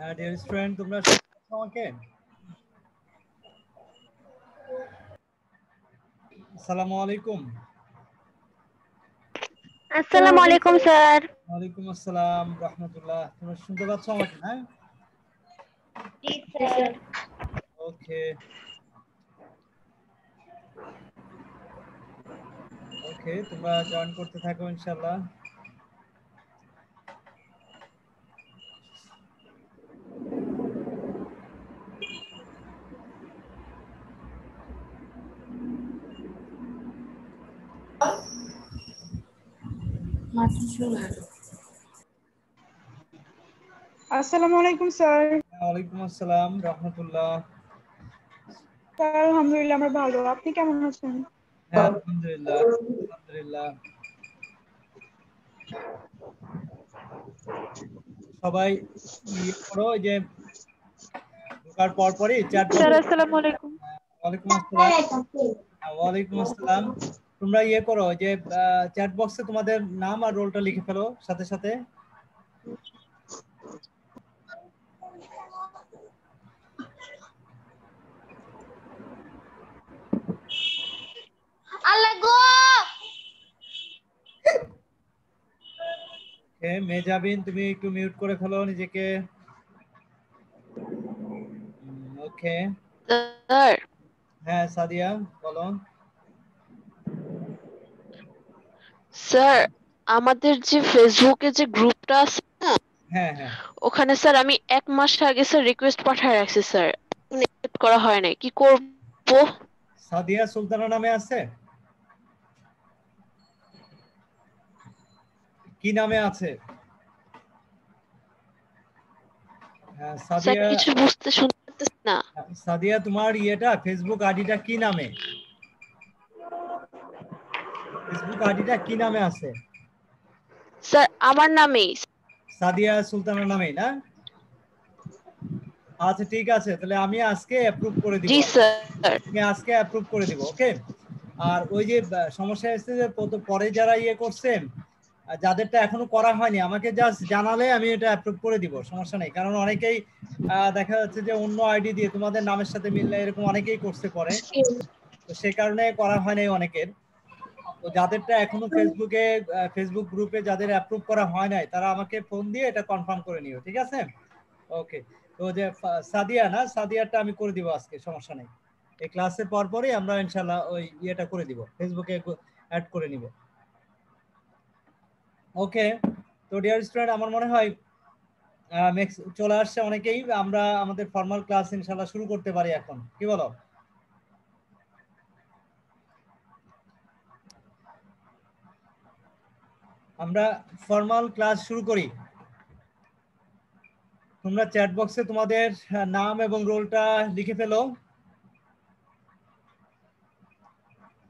Dear student, তোমরা শুনতে পাচ্ছ আমাকে? আসসালামু আলাইকুম। আসসালামু আলাইকুম স্যার। ওয়ালাইকুম আসসালাম রাহমাতুল্লাহ। তোমরা শুনতে পাচ্ছ আমাকে? হ্যাঁ, জি স্যার। ওকে ওকে, তোমরা জয়েন করতে থাকো ইনশাআল্লাহ। আসসালামু আলাইকুম স্যার। ওয়ালাইকুম আসসালাম রাহমাতুল্লাহ। স্যার আলহামদুলিল্লাহ আমরা ভালো, আপনি কেমন আছেন? হ্যাঁ, আলহামদুলিল্লাহ আলহামদুলিল্লাহ। সবাই ইয়ে করো, এই যে ঢোকার পরপরই চ্যাট স্যার বক্স। আসসালামু আলাইকুম। ওয়ালাইকুম আসসালাম। ওয়ালাইকুম আসসালাম। তোমরা ইয়ে করো, যে চ্যাট বক্সে তোমাদের নাম আর রোলটা লিখে ফেলো সাথে সাথে। আল্লাহ গো। মেজাবিন, তুমি একটু মিউট করে ফেলো নিজেকে। ওকে। স্যার হ্যাঁ সাদিয়া, বলো। স্যার আমাদের যে ফেসবুকে যে গ্রুপটা আছে না, হ্যাঁ হ্যাঁ, ওখানে স্যার আমি 1 মাস আগে স্যার রিকোয়েস্ট পাঠায় রাখছি স্যার, accept করা হয় নাই, কি করব? সাদিয়া সুলতানা নামে আছে? কি নামে আছে? হ্যাঁ, স্যার সাদিয়া। কিছু বুঝতে শুনতে পারতেছি না। সাদিয়া, তোমার ইয়েটা ফেসবুক আইডিটা কি নামে? ফেসবুক আইডিটা কি নামে আছে? স্যার আমার নামেই। সাদিয়া সুলতানা নামে না? আচ্ছা ঠিক আছে, তাহলে আমি আজকে অ্যাপ্রুভ করে দিব। জি স্যার। আমি আজকে অ্যাপ্রুভ করে দিব, ওকে। আর ওই যে সমস্যা এসেছে যে পরে যারা ইয়ে করছেন, যাদেরটা এখনো করা হয়নি, আমাকে জাস্ট জানালে আমি এটা অ্যাপ্রুভ করে দিব, সমস্যা নেই। কারণ অনেকেই দেখা যাচ্ছে যে অন্য আইডি দিয়ে তোমাদের নামের সাথে মিললে এরকম অনেকেই করছে পরে, তো সে কারণে করা হয় নাই অনেকের। তো যাদেরটা এখনো ফেসবুক গ্রুপে যাদের অ্যাপ্রুভ করা হয় নাই, তারা আমাকে ফোন দিয়ে এটা কনফার্ম করে নিও, ঠিক আছে? ওকে। তো যে সাদিয়া না, সাদিয়াটা আমি করে দিব আজকে, সমস্যা নেই। এই ক্লাসের পরপরই আমরা ইনশাআল্লাহ ওই ইয়েটা করে দিব, ফেসবুকে অ্যাড করে নিব। ওকে। তো ডিয়ার স্টুডেন্ট, আমার মনে হয় চলে আসছে অনেকেই, আমরা আমাদের ফর্মাল ক্লাস ইনশাআল্লাহ শুরু করতে পারি এখন, কি বলো? আমরা ফর্মাল ক্লাস শুরু করি। তোমরা চ্যাট বক্সে তোমাদের নাম এবং রোলটা লিখে ফেলো।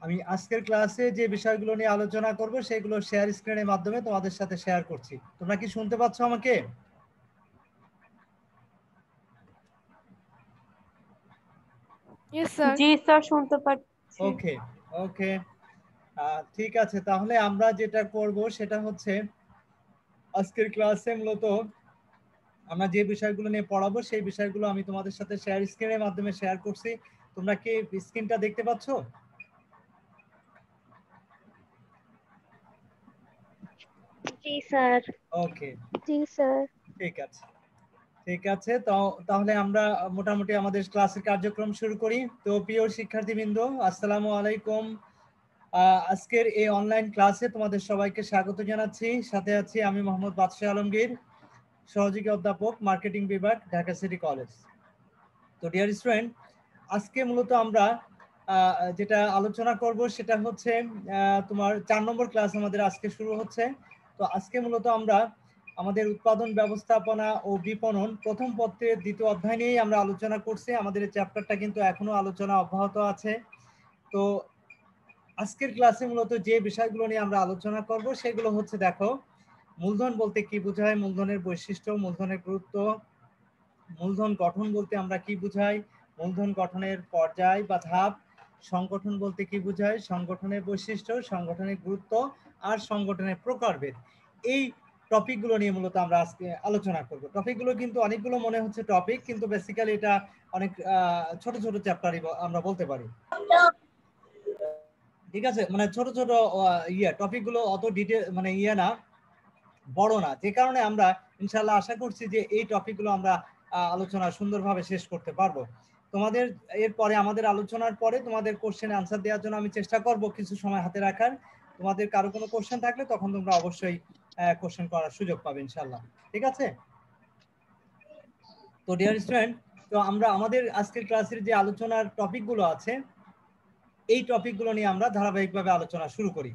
আমি আজকের ক্লাসে যে বিষয়গুলো নিয়ে আলোচনা করব সেগুলো শেয়ার স্ক্রিনের মাধ্যমে তোমাদের সাথে শেয়ার করছি। তোমরা কি শুনতে পাচ্ছ আমাকে? জি স্যার শুনতে পাচ্ছি। ওকে ওকে, ঠিক আছে। তাহলে আমরা যেটা করব সেটা হচ্ছে, আজকের ক্লাসে মূলত আমরা যে বিষয়গুলো নিয়ে পড়াবো সেই বিষয়গুলো আমি তোমাদের সাথে শেয়ার স্ক্রিনের মাধ্যমে শেয়ার করছি। তোমরা কি স্ক্রিনটা দেখতে পাচ্ছ? জি স্যার। ওকে, জি স্যার। ঠিক আছে ঠিক আছে। তো তাহলে আমরা মোটামুটি আমাদের ক্লাসের কার্যক্রম শুরু করি। তো প্রিয় শিক্ষার্থীবৃন্দ, আসসালামু আলাইকুম। আজকের এই অনলাইন ক্লাসে তোমাদের সবাইকে স্বাগত জানাচ্ছি। সাথে আছি আমি মোহাম্মদ বাদশাহ আলমগীর, সহযোগী অধ্যাপক, মার্কেটিং বিভাগ, ঢাকা সিটি কলেজ। তো ডিয়ার স্টুডেন্ট, আজকে মূলত আমরা যেটা আলোচনা করব সেটা হচ্ছে তোমার 4 নম্বর ক্লাস আমাদের আজকে শুরু হচ্ছে। তো আজকে মূলত আমরা আমাদের উৎপাদন ব্যবস্থাপনা ও বিপণন প্রথম পত্রের 2য় অধ্যায় নিয়েই আমরা আলোচনা করছি। আমাদের এই চ্যাপ্টারটা কিন্তু এখনো আলোচনা অব্যাহত আছে। তো আজকের ক্লাসে মূলত যে বিষয়গুলো নিয়ে আমরা আলোচনা করব সেগুলো হচ্ছে, দেখো, মূলধন বলতে কি বোঝায়, মূলধনের বৈশিষ্ট্য, মূলধনের গুরুত্ব, মূলধন গঠন বলতে আমরা কি বুঝাই, মূলধন গঠনের পর্যায় বা ধাপ, সংগঠন বলতে কি বোঝায়, সংগঠনের বৈশিষ্ট্য, সংগঠনের গুরুত্ব আর সংগঠনের প্রকারভেদ। এই টপিকগুলো নিয়ে মূলত আমরা আজকে আলোচনা করব। টপিকগুলো কিন্তু অনেকগুলো মনে হচ্ছে টপিক, কিন্তু বেসিক্যালি এটা অনেক ছোট ছোট চ্যাপ্টারই আমরা বলতে পারি। ঠিক আছে, মানে ছোট ছোট টপিকগুলো অত ডিটেল মানে না, বড় না, যে কারণে আমরা ইনশাআল্লাহ আশা করছি যে এই টপিকগুলো আমরা আলোচনা সুন্দরভাবে শেষ করতে পারবো। তোমাদের এরপরে আমাদের আলোচনার পরে তোমাদের কোশ্চেন আনসার দেওয়ার জন্য আমি চেষ্টা করব কিছু সময় হাতে রাখার। তোমাদের কারো কোনো কোশ্চেন থাকলে তখন তোমরা অবশ্যই কোশ্চেন করার সুযোগ পাবে ইনশাআল্লাহ। ঠিক আছে? তো ডিয়ার স্টুডেন্ট, তো আমরা আমাদের আজকের ক্লাসের যে আলোচনার টপিকগুলো আছে এই টপিকগুলো নিয়ে আমরা ধারাবাহিকভাবে আলোচনা শুরু করি।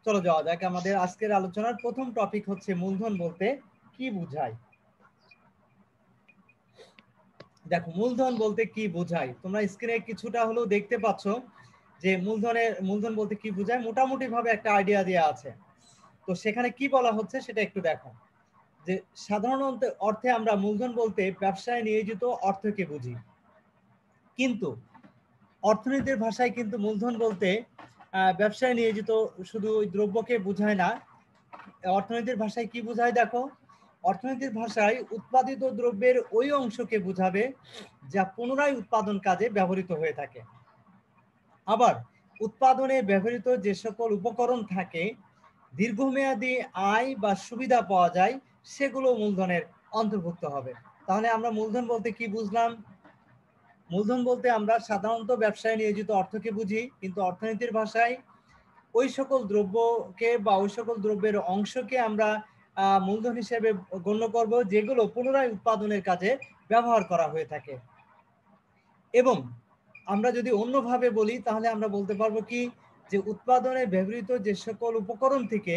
চলো যাওয়া যাক। আমাদের আজকের আলোচনার প্রথম টপিক হচ্ছে মূলধন বলতে কি বোঝায়। দেখো, মূলধন বলতে কি বোঝায়, তোমরা স্ক্রিনে কিছুটা হলেও দেখতে পাচ্ছ যে মূলধন বলতে কি বোঝায় মোটামুটি ভাবে একটা আইডিয়া দেওয়া আছে। তো সেখানে কি বলা হচ্ছে সেটা একটু দেখো, যে সাধারণত অর্থে আমরা মূলধন বলতে ব্যবসায় নিয়োজিত অর্থকে বুঝি, কিন্তু অর্থনীতির ভাষায় কিন্তু মূলধন বলতে ব্যবসায় নিয়োজিত শুধু ওই দ্রব্যকে বোঝায় না। অর্থনীতির ভাষায় কি বোঝায় দেখো, অর্থনীতির ভাষায় উৎপাদিত দ্রব্যের ওই অংশকে বোঝাবে যা পুনরায় উৎপাদন কাজে ব্যবহৃত হয়ে থাকে। আবার উৎপাদনে ব্যবহৃত যে সকল উপকরণ থাকে দীর্ঘমেয়াদী আয় বা সুবিধা পাওয়া যায় সেগুলো মূলধনের অন্তর্ভুক্ত হবে। তাহলে আমরা মূলধন বলতে কি বুঝলাম? মূলধন বলতে আমরা সাধারণত ব্যবসায় নিয়োজিত অর্থকে বুঝি, কিন্তু অর্থনীতির ভাষায় ওই সকল দ্রব্যকে বা ওই সকল দ্রব্যের অংশকে আমরা মূলধন হিসেবে গণ্য করব যেগুলো পুনরায় উৎপাদনের কাজে ব্যবহার করা হয়ে থাকে। এবং আমরা যদি অন্যভাবে বলি তাহলে আমরা বলতে পারবো কি, যে উৎপাদনে ব্যবহৃত যে সকল উপকরণ থেকে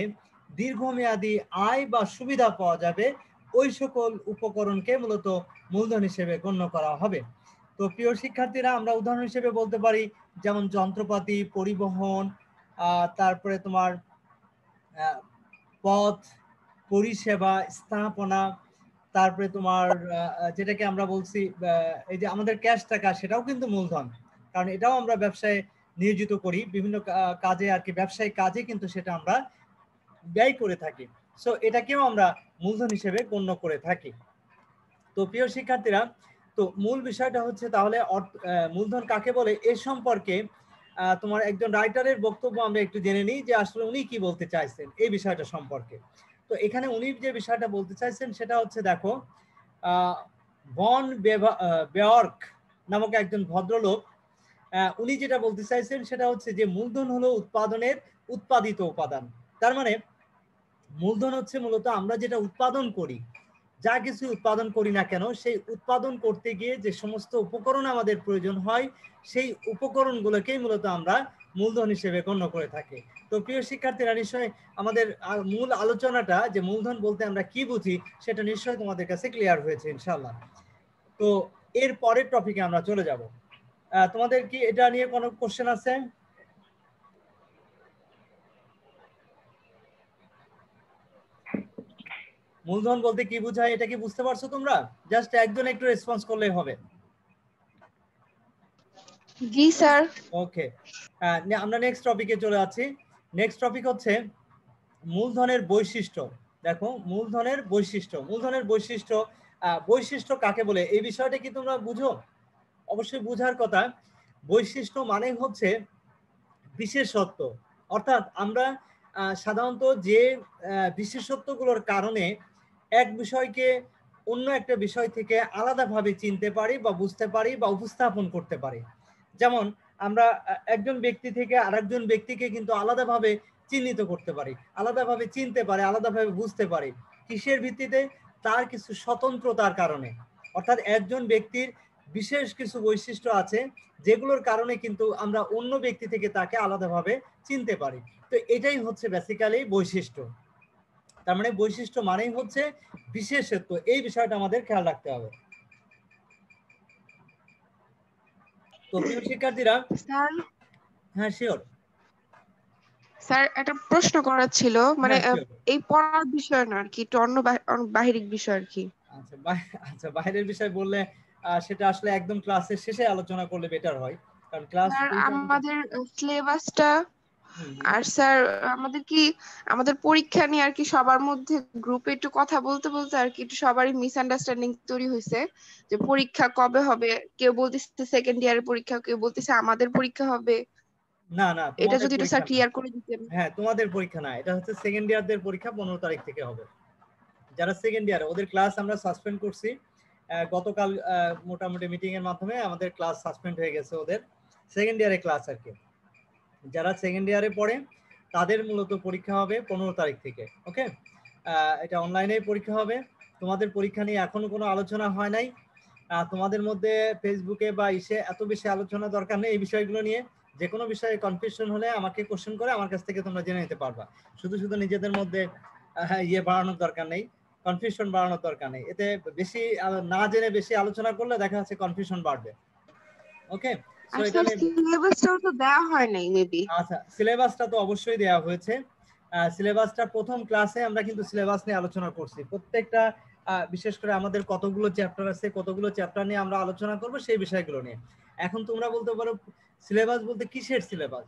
দীর্ঘমেয়াদী আয় বা সুবিধা পাওয়া যাবে ওই সকল উপকরণকে মূলত মূলধন হিসেবে গণ্য করা হবে। তো প্রিয় শিক্ষার্থীরা, আমরা উদাহরণ হিসেবে বলতে পারি যেমন যন্ত্রপাতি, পরিবহন, তারপরে তোমার পথ, পরিষেবা, স্থাপনা, তারপরে তোমার যেটাকে আমরা বলছি এই যে আমাদের ক্যাশ টাকা, সেটাও কিন্তু মূলধন, কারণ এটাও আমরা ব্যবসায় নিয়োজিত করি বিভিন্ন কাজে আর কি, ব্যবসায়িক কাজে কিন্তু সেটা আমরা ব্যয় করে থাকি। সো এটাকেও আমরা মূলধন হিসেবে গণ্য করে থাকি। তো প্রিয় শিক্ষার্থীরা, তো মূল বিষয়টা হচ্ছে তাহলে মূলধন কাকে বলে এ সম্পর্কে তোমার একজন রাইটারের বক্তব্য আমরা একটু জেনে নিই যে আসলে উনি কি বলতে চাইছেন এই বিষয়টা সম্পর্কে। তো এখানে উনি যে বিষয়টা বলতে চাইছেন সেটা হচ্ছে দেখো, ভন বেয়র্ক নামক একজন ভদ্রলোক উনি যেটা বলতে চাইছেন সেটা হচ্ছে যে মূলধন হলো উৎপাদনের উৎপাদিত উপাদান। তার মানে মূলধন হচ্ছে মূলত আমরা যেটা উৎপাদন করি, যা কিছু উৎপাদন করি না কেন, সেই উৎপাদন করতে গিয়ে যে সমস্ত উপকরণ আমাদের প্রয়োজন হয় সেই উপকরণগুলোকেই মূলত আমরা মূলধন হিসেবে গণ্য করে থাকি। তো প্রিয় শিক্ষার্থীরা, নিশ্চয়ই আমাদের মূল আলোচনাটা যে মূলধন বলতে আমরা কি বুঝি সেটা নিশ্চয়ই তোমাদের কাছে ক্লিয়ার হয়েছে ইনশাআল্লাহ। তো এর পরের টপিকে আমরা চলে যাব। তোমাদের কি এটা নিয়ে কোনো কোশ্চেন আছে? মূলধন বলতে কি বোঝায় এটা কি বুঝতে পারছো তোমরা? জাস্ট একজন একটু রেসপন্স করলেই হবে। জি স্যার। ওকে, আমরা নেক্সট টপিকে চলে যাচ্ছি। নেক্সট টপিক হচ্ছে মূলধনের বৈশিষ্ট্য। দেখো, মূলধনের বৈশিষ্ট্য, মূলধনের বৈশিষ্ট্য, বৈশিষ্ট্য কাকে বলে এই বিষয়টা কি তোমরা বুঝো? অবশ্যই বুঝার কথা। বৈশিষ্ট্য মানে হচ্ছে বিশেষত্ব, অর্থাৎ আমরা সাধারণত যে বিশেষত্বগুলোর কারণে এক বিষয়কে অন্য একটা বিষয় থেকে আলাদাভাবে চিনতে পারি বা বুঝতে পারি বা উপস্থাপন করতে পারি। যেমন আমরা একজন ব্যক্তি থেকে আরেকজন ব্যক্তিকে কিন্তু আলাদাভাবে চিহ্নিত করতে পারি, আলাদাভাবে চিনতে পারি, আলাদাভাবে বুঝতে পারি। কিসের ভিত্তিতে? তার কিছু স্বতন্ত্রতার কারণে। অর্থাৎ একজন ব্যক্তির বিশেষ কিছু বৈশিষ্ট্য আছে যেগুলোর কারণে কিন্তু আমরা অন্য ব্যক্তি থেকে তাকে আলাদাভাবে চিনতে পারি। তো এটাই হচ্ছে বেসিক্যালি বৈশিষ্ট্য। তার মানে বৈশিষ্ট্য মানেই হচ্ছে বিশেষত্ব, এই বিষয়টা আমাদের খেয়াল রাখতে হবে। তো প্রিয় শিক্ষার্থীরা, স্যার, হ্যাঁ শিওর। স্যার একটা প্রশ্ন করার ছিল, মানে হ্যাঁ শিওর। এই পড়ার বিষয় না আর কি, একটু অন্য বাহিরিক বিষয় আর কি। আচ্ছা, আচ্ছা, বাইরের বিষয় বললে সেটা আসলে একদম ক্লাসের শেষে আলোচনা করলে বেটার হয়, কারণ ক্লাস স্যার আমাদের সিলেবাসটা আর স্যার আমাদের পরীক্ষা নিয়ে আর কি সবার মধ্যে গ্রুপে একটু কথা বলতে বলতে আর কি একটু সবারই মিসআন্ডারস্ট্যান্ডিং তৈরি হয়েছে যে পরীক্ষা কবে হবে। কেউ বলতেছে সেকেন্ড ইয়ারের পরীক্ষা, কেউ বলতেছে আমাদের পরীক্ষা হবে। না না, এটা তোমাদের যদি একটু পরীক্ষা স্যার না। ক্লিয়ার করে দিতেন। হ্যাঁ, তোমাদের পরীক্ষা না, এটা হচ্ছে সেকেন্ড ইয়ারদের পরীক্ষা 15 তারিখ থেকে হবে। যারা সেকেন্ড ইয়ারে ওদের ক্লাস আমরা সাসপেন্ড করছি গতকাল, মোটামুটি মিটিং এর মাধ্যমে আমাদের ক্লাস সাসপেন্ড হয়ে গেছে ওদের সেকেন্ড ইয়ারে ক্লাস আর কি। যারা সেকেন্ড ইয়ারে পড়ে তাদের মূলত পরীক্ষা হবে 15 তারিখ থেকে। ওকে, এটা অনলাইনে পরীক্ষা হবে। তোমাদের পরীক্ষা নিয়ে এখনো কোনো আলোচনা হয় নাই। তোমাদের মধ্যে ফেসবুকে বা ইসে এত বেশি আলোচনা দরকার নেই এই বিষয়গুলো নিয়ে। যে কোনো বিষয়ে কনফিউশন হলে আমাকে কোশ্চেন করে আমার কাছ থেকে তোমরা জেনে নিতে পারবা। শুধু শুধু নিজেদের মধ্যে ইয়ে বাড়ানোর দরকার নেই, কনফিউশন বাড়ানোর দরকার নেই। এতে বেশি না জেনে বেশি আলোচনা করলে দেখা যাচ্ছে কনফিউশন বাড়বে। ওকে, সো এটা নিয়ে সিলেবাসটাও তো দেওয়া হয় নাই মেবি। আচ্ছা, সিলেবাসটা তো অবশ্যই দেওয়া হয়েছে। সিলেবাসটা প্রথম ক্লাসে আমরা কিন্তু সিলেবাস নিয়ে আলোচনা করছি। প্রত্যেকটা বিশেষ করে আমাদের কতগুলো চ্যাপ্টার আছে, কতগুলো চ্যাপ্টার নিয়ে আমরা আলোচনা করব সেই বিষয়গুলো নিয়ে। এখন তোমরা বলতে পারো সিলেবাস বলতে কিসের সিলেবাস?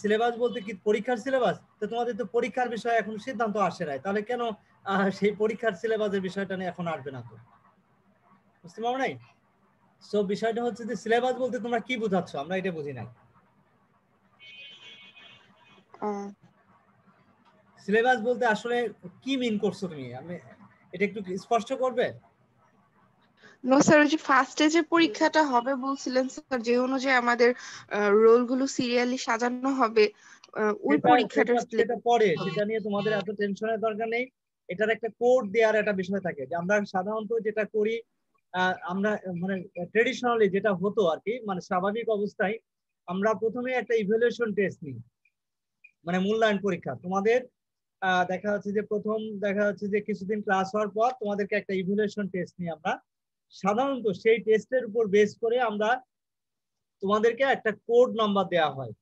সিলেবাস বলতে কি পরীক্ষার সিলেবাস? তো তোমাদের তো পরীক্ষার বিষয়ে এখন সিদ্ধান্ত আসে নাই, তাহলে কেন সেই পরীক্ষার সিলেবাসের বিষয়টা নিয়ে এখন আসবে না? তো বুঝতে পারো নাই? সো বিষয়টা হচ্ছে যে সিলেবাস বলতে তোমরা কি বোঝাচ্ছ, আমরা এটা বুঝি নাই। সিলেবাস বলতে আসলে কি মিন করছো তুমি? আমি এটা একটু স্পষ্ট করবে? নো স্যার, ওই যে ফার্স্টে যে পরীক্ষাটা হবে বলছিলেন স্যার, যে অনুযায়ী আমাদের রোল গুলো সিরিয়ালি সাজানো হবে, ওই পরীক্ষাটার সেটা পরে, সেটা নিয়ে তোমাদের এত টেনশনের দরকার নেই। এটার একটা কোড দেওয়ার একটা বিষয় থাকে যে আমরা সাধারণত যেটা করি, আমরা মানে ট্রেডিশনালি যেটা হতো আর কি, মানে স্বাভাবিক অবস্থায় আমরা প্রথমে একটা ইভ্যালুয়েশন টেস্ট নিই, মানে মূল্যায়ন পরীক্ষা। তোমাদের দেখা যাচ্ছে যে দেখা যাচ্ছে যে কিছুদিন ক্লাস হওয়ার পর তোমাদেরকে একটা ইভ্যালুয়েশন টেস্ট নিই আমরা। সাধারণত সেই টেস্টের উপর বেস করে আমরা তোমাদেরকে একটা কোড নাম্বার দেওয়া হয়।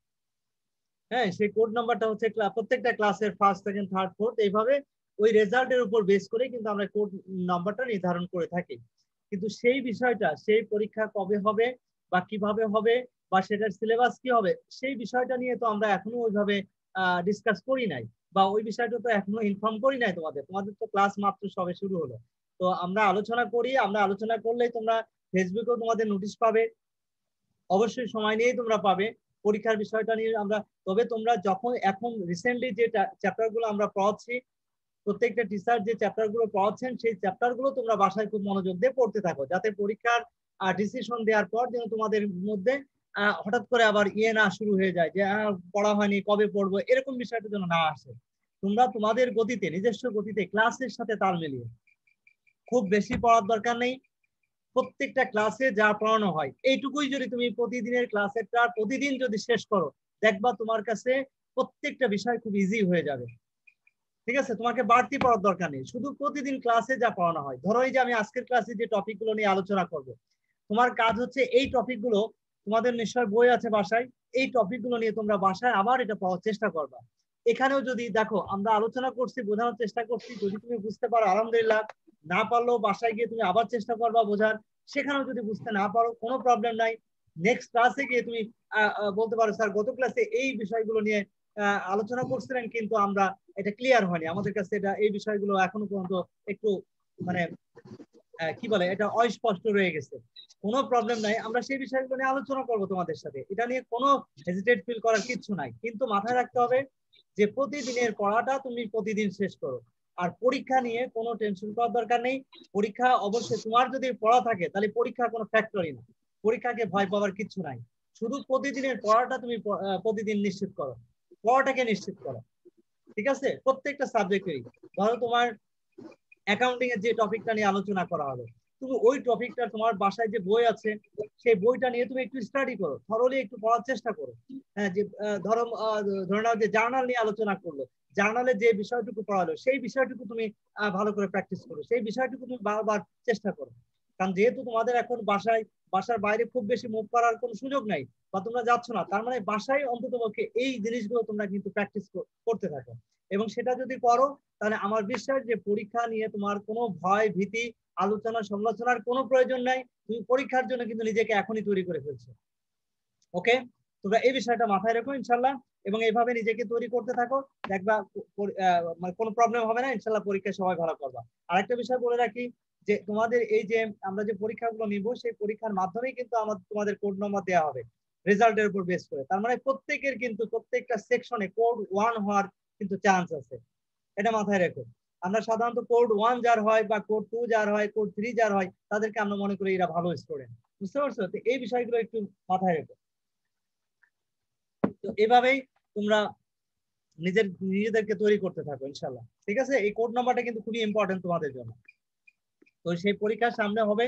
হ্যাঁ, সেই কোড নাম্বারটা হচ্ছে প্রত্যেকটা ক্লাসের ফার্স্ট, সেকেন্ড, থার্ড, ফোর্থ, এইভাবে ওই রেজাল্টের উপর বেস করে কিন্তু আমরা কোড নাম্বারটা নির্ধারণ করে থাকি। কিন্তু সেই বিষয়টা, সেই পরীক্ষা কবে হবে বা কিভাবে হবে বা সেটার সিলেবাস কি হবে, সেই বিষয়টা নিয়ে তো আমরা এখনো ওইভাবে ডিসকাস করি নাই, বা ওই বিষয়টা তো এখনো ইনফর্ম করি নাই তোমাদের। তোমাদের তো ক্লাস মাত্র সবে শুরু হলো। তো আমরা আলোচনা করি, আমরা আলোচনা করলেই তোমরা ফেসবুকেও তোমাদের নোটিশ পাবে, অবশ্যই সময় নিয়েই তোমরা পাবে পরীক্ষার বিষয়টা নিয়ে আমরা। তবে তোমরা যখন এখন রিসেন্টলি যে চ্যাপ্টার গুলো আমরা পড়াচ্ছি, প্রত্যেকটা টিচার যে চ্যাপ্টার গুলো পড়াচ্ছেন সেই চ্যাপ্টার গুলো তোমরা বাসায় খুব মনোযোগ দিয়ে পড়তে থাকো, যাতে পরীক্ষার ডিসিশন দেওয়ার পর যেন তোমাদের মধ্যে হঠাৎ করে আবার ইয়ে না শুরু হয়ে যায় যে পড়া হয়নি, কবে পড়বো, এরকম বিষয়টা যেন না আসে। তোমরা তোমাদের গতিতে, নিজস্ব গতিতে ক্লাসের সাথে তাল মিলিয়ে, খুব বেশি পড়ার দরকার নেই। প্রত্যেকটা ক্লাসে যা পড়ানো হয় এইটুকুই যদি তুমি প্রতিদিনের ক্লাসেরটা প্রতিদিন যদি শেষ করো, দেখবা তোমার কাছে প্রত্যেকটা বিষয় খুব ইজি হয়ে যাবে। ঠিক আছে, তোমাকে বাড়তি পড়ার দরকার নেই, শুধু প্রতিদিন ক্লাসে যা পড়ানো হয়। ধরো এই যে আমি আজকের ক্লাসে যে টপিকগুলো নিয়ে আলোচনা করব, তোমার কাজ হচ্ছে এই টপিকগুলো, তোমাদের নিশ্চয় বই আছে বাসায়, এই টপিকগুলো নিয়ে তোমরা বাসায় আবার এটা পড়ার চেষ্টা করবা। এখানেও যদি দেখো আমরা আলোচনা করছি, বোঝানোর চেষ্টা করছি, যদি তুমি বুঝতে পারো আলহামদুলিল্লাহ, না পারলেও বাসায় গিয়ে তুমি আবার চেষ্টা করবা বোঝার। সেখানেও যদি বুঝতে না পারো কোনো প্রবলেম নাই, নেক্সট ক্লাসে গিয়ে তুমি বলতে পারো স্যার গত ক্লাসে এই বিষয়গুলো নিয়ে আলোচনা করছিলেন কিন্তু আমরা এটা ক্লিয়ার হয়নি, আমাদের কাছে এটা এই বিষয়গুলো এখনো পর্যন্ত একটু মানে কি বলে এটা অস্পষ্ট রয়ে গেছে। কোনো প্রবলেম নাই, আমরা সেই বিষয়গুলো নিয়ে আলোচনা করবো তোমাদের সাথে, এটা নিয়ে কোনো হেজিটেট ফিল করার কিছু নাই। কিন্তু মাথায় রাখতে হবে যে প্রতিদিনের পড়াটা তুমি প্রতিদিন শেষ করো। আর পরীক্ষা নিয়ে কোনো টেনশন করার দরকার নেই। পরীক্ষা অবশ্যই তোমার যদি পড়া থাকে তাহলে পরীক্ষা কোনো ফ্যাক্টরি না, পরীক্ষাকে ভয় পাওয়ার কিছু নাই। শুধু প্রতিদিনের পড়াটা তুমি প্রতিদিন নিশ্চিত করো, পড়াটাকে নিশ্চিত করো। ঠিক আছে, প্রত্যেকটা সাবজেক্টেরই। ধরো তোমার অ্যাকাউন্টিং এর যে টপিকটা নিয়ে আলোচনা করা হলো, তুমি ওই টপিকটা তোমার বাসায় যে বই আছে সেই বইটা নিয়ে তুমি একটু স্টাডি করো, থরলি একটু পড়ার চেষ্টা করো। হ্যাঁ, যে ধরে নাও যে জার্নাল নিয়ে আলোচনা করলো, জার্নালে যে বিষয়টুকু পড়ালো সেই বিষয়টুকু তুমি ভালো করে প্র্যাকটিস করো, সেই বিষয়টুকু তুমি বারবার চেষ্টা করো। কারণ যেহেতু তোমাদের এখন বাসার বাইরে খুব বেশি মুভ করার কোনো সুযোগ নাই বা তোমরা যাচ্ছ না, তার মানে বাসায় অন্ততপক্ষে এই জিনিসগুলো তোমরা কিন্তু প্র্যাকটিস করতে থাকো। এবং সেটা যদি করো তাহলে আমার বিশ্বাস যে পরীক্ষা নিয়ে তোমার কোনো ভয় ভীতি আলোচনা সমালোচনার কোনো প্রয়োজন নাই। তুমি পরীক্ষার জন্য কিন্তু নিজেকে এখনই তৈরি করে ফেলছো। ওকে, তোমরা এই বিষয়টা মাথায় রেখো ইনশাল্লাহ, এবং এইভাবে নিজেকে তৈরি করতে থাকো, দেখবা মানে কোনো প্রবলেম হবে না ইনশাল্লাহ, পরীক্ষায় সবাই ভালো করবা। আরেকটা বিষয় বলে রাখি যে তোমাদের এই যে আমরা যে পরীক্ষাগুলো নিব, সেই পরীক্ষার মাধ্যমেই কিন্তু আমাদের তোমাদের কোড নম্বর দেওয়া হবে রেজাল্টের উপর বেস করে। তার মানে প্রত্যেকের কিন্তু প্রত্যেকটা সেকশনে কোড 1 হওয়ার কিন্তু চান্স আছে, এটা মাথায় রেখো। আমরা সাধারণত কোড 1 যার হয় বা কোড 2 যার হয়, কোড 3 যার হয়, তাদেরকে আমরা মনে করি এরা ভালো স্টুডেন্ট। বুঝতে পারছো? তো এই বিষয়গুলো একটু মাথায় রেখো। তো এভাবেই তোমরা নিজেদেরকে তৈরি করতে থাকো ইনশাল্লাহ, ঠিক আছে? এই কোড নাম্বারটা কিন্তু খুবই ইম্পর্টেন্ট তোমাদের জন্য। তো সেই পরীক্ষার সামনে হবে,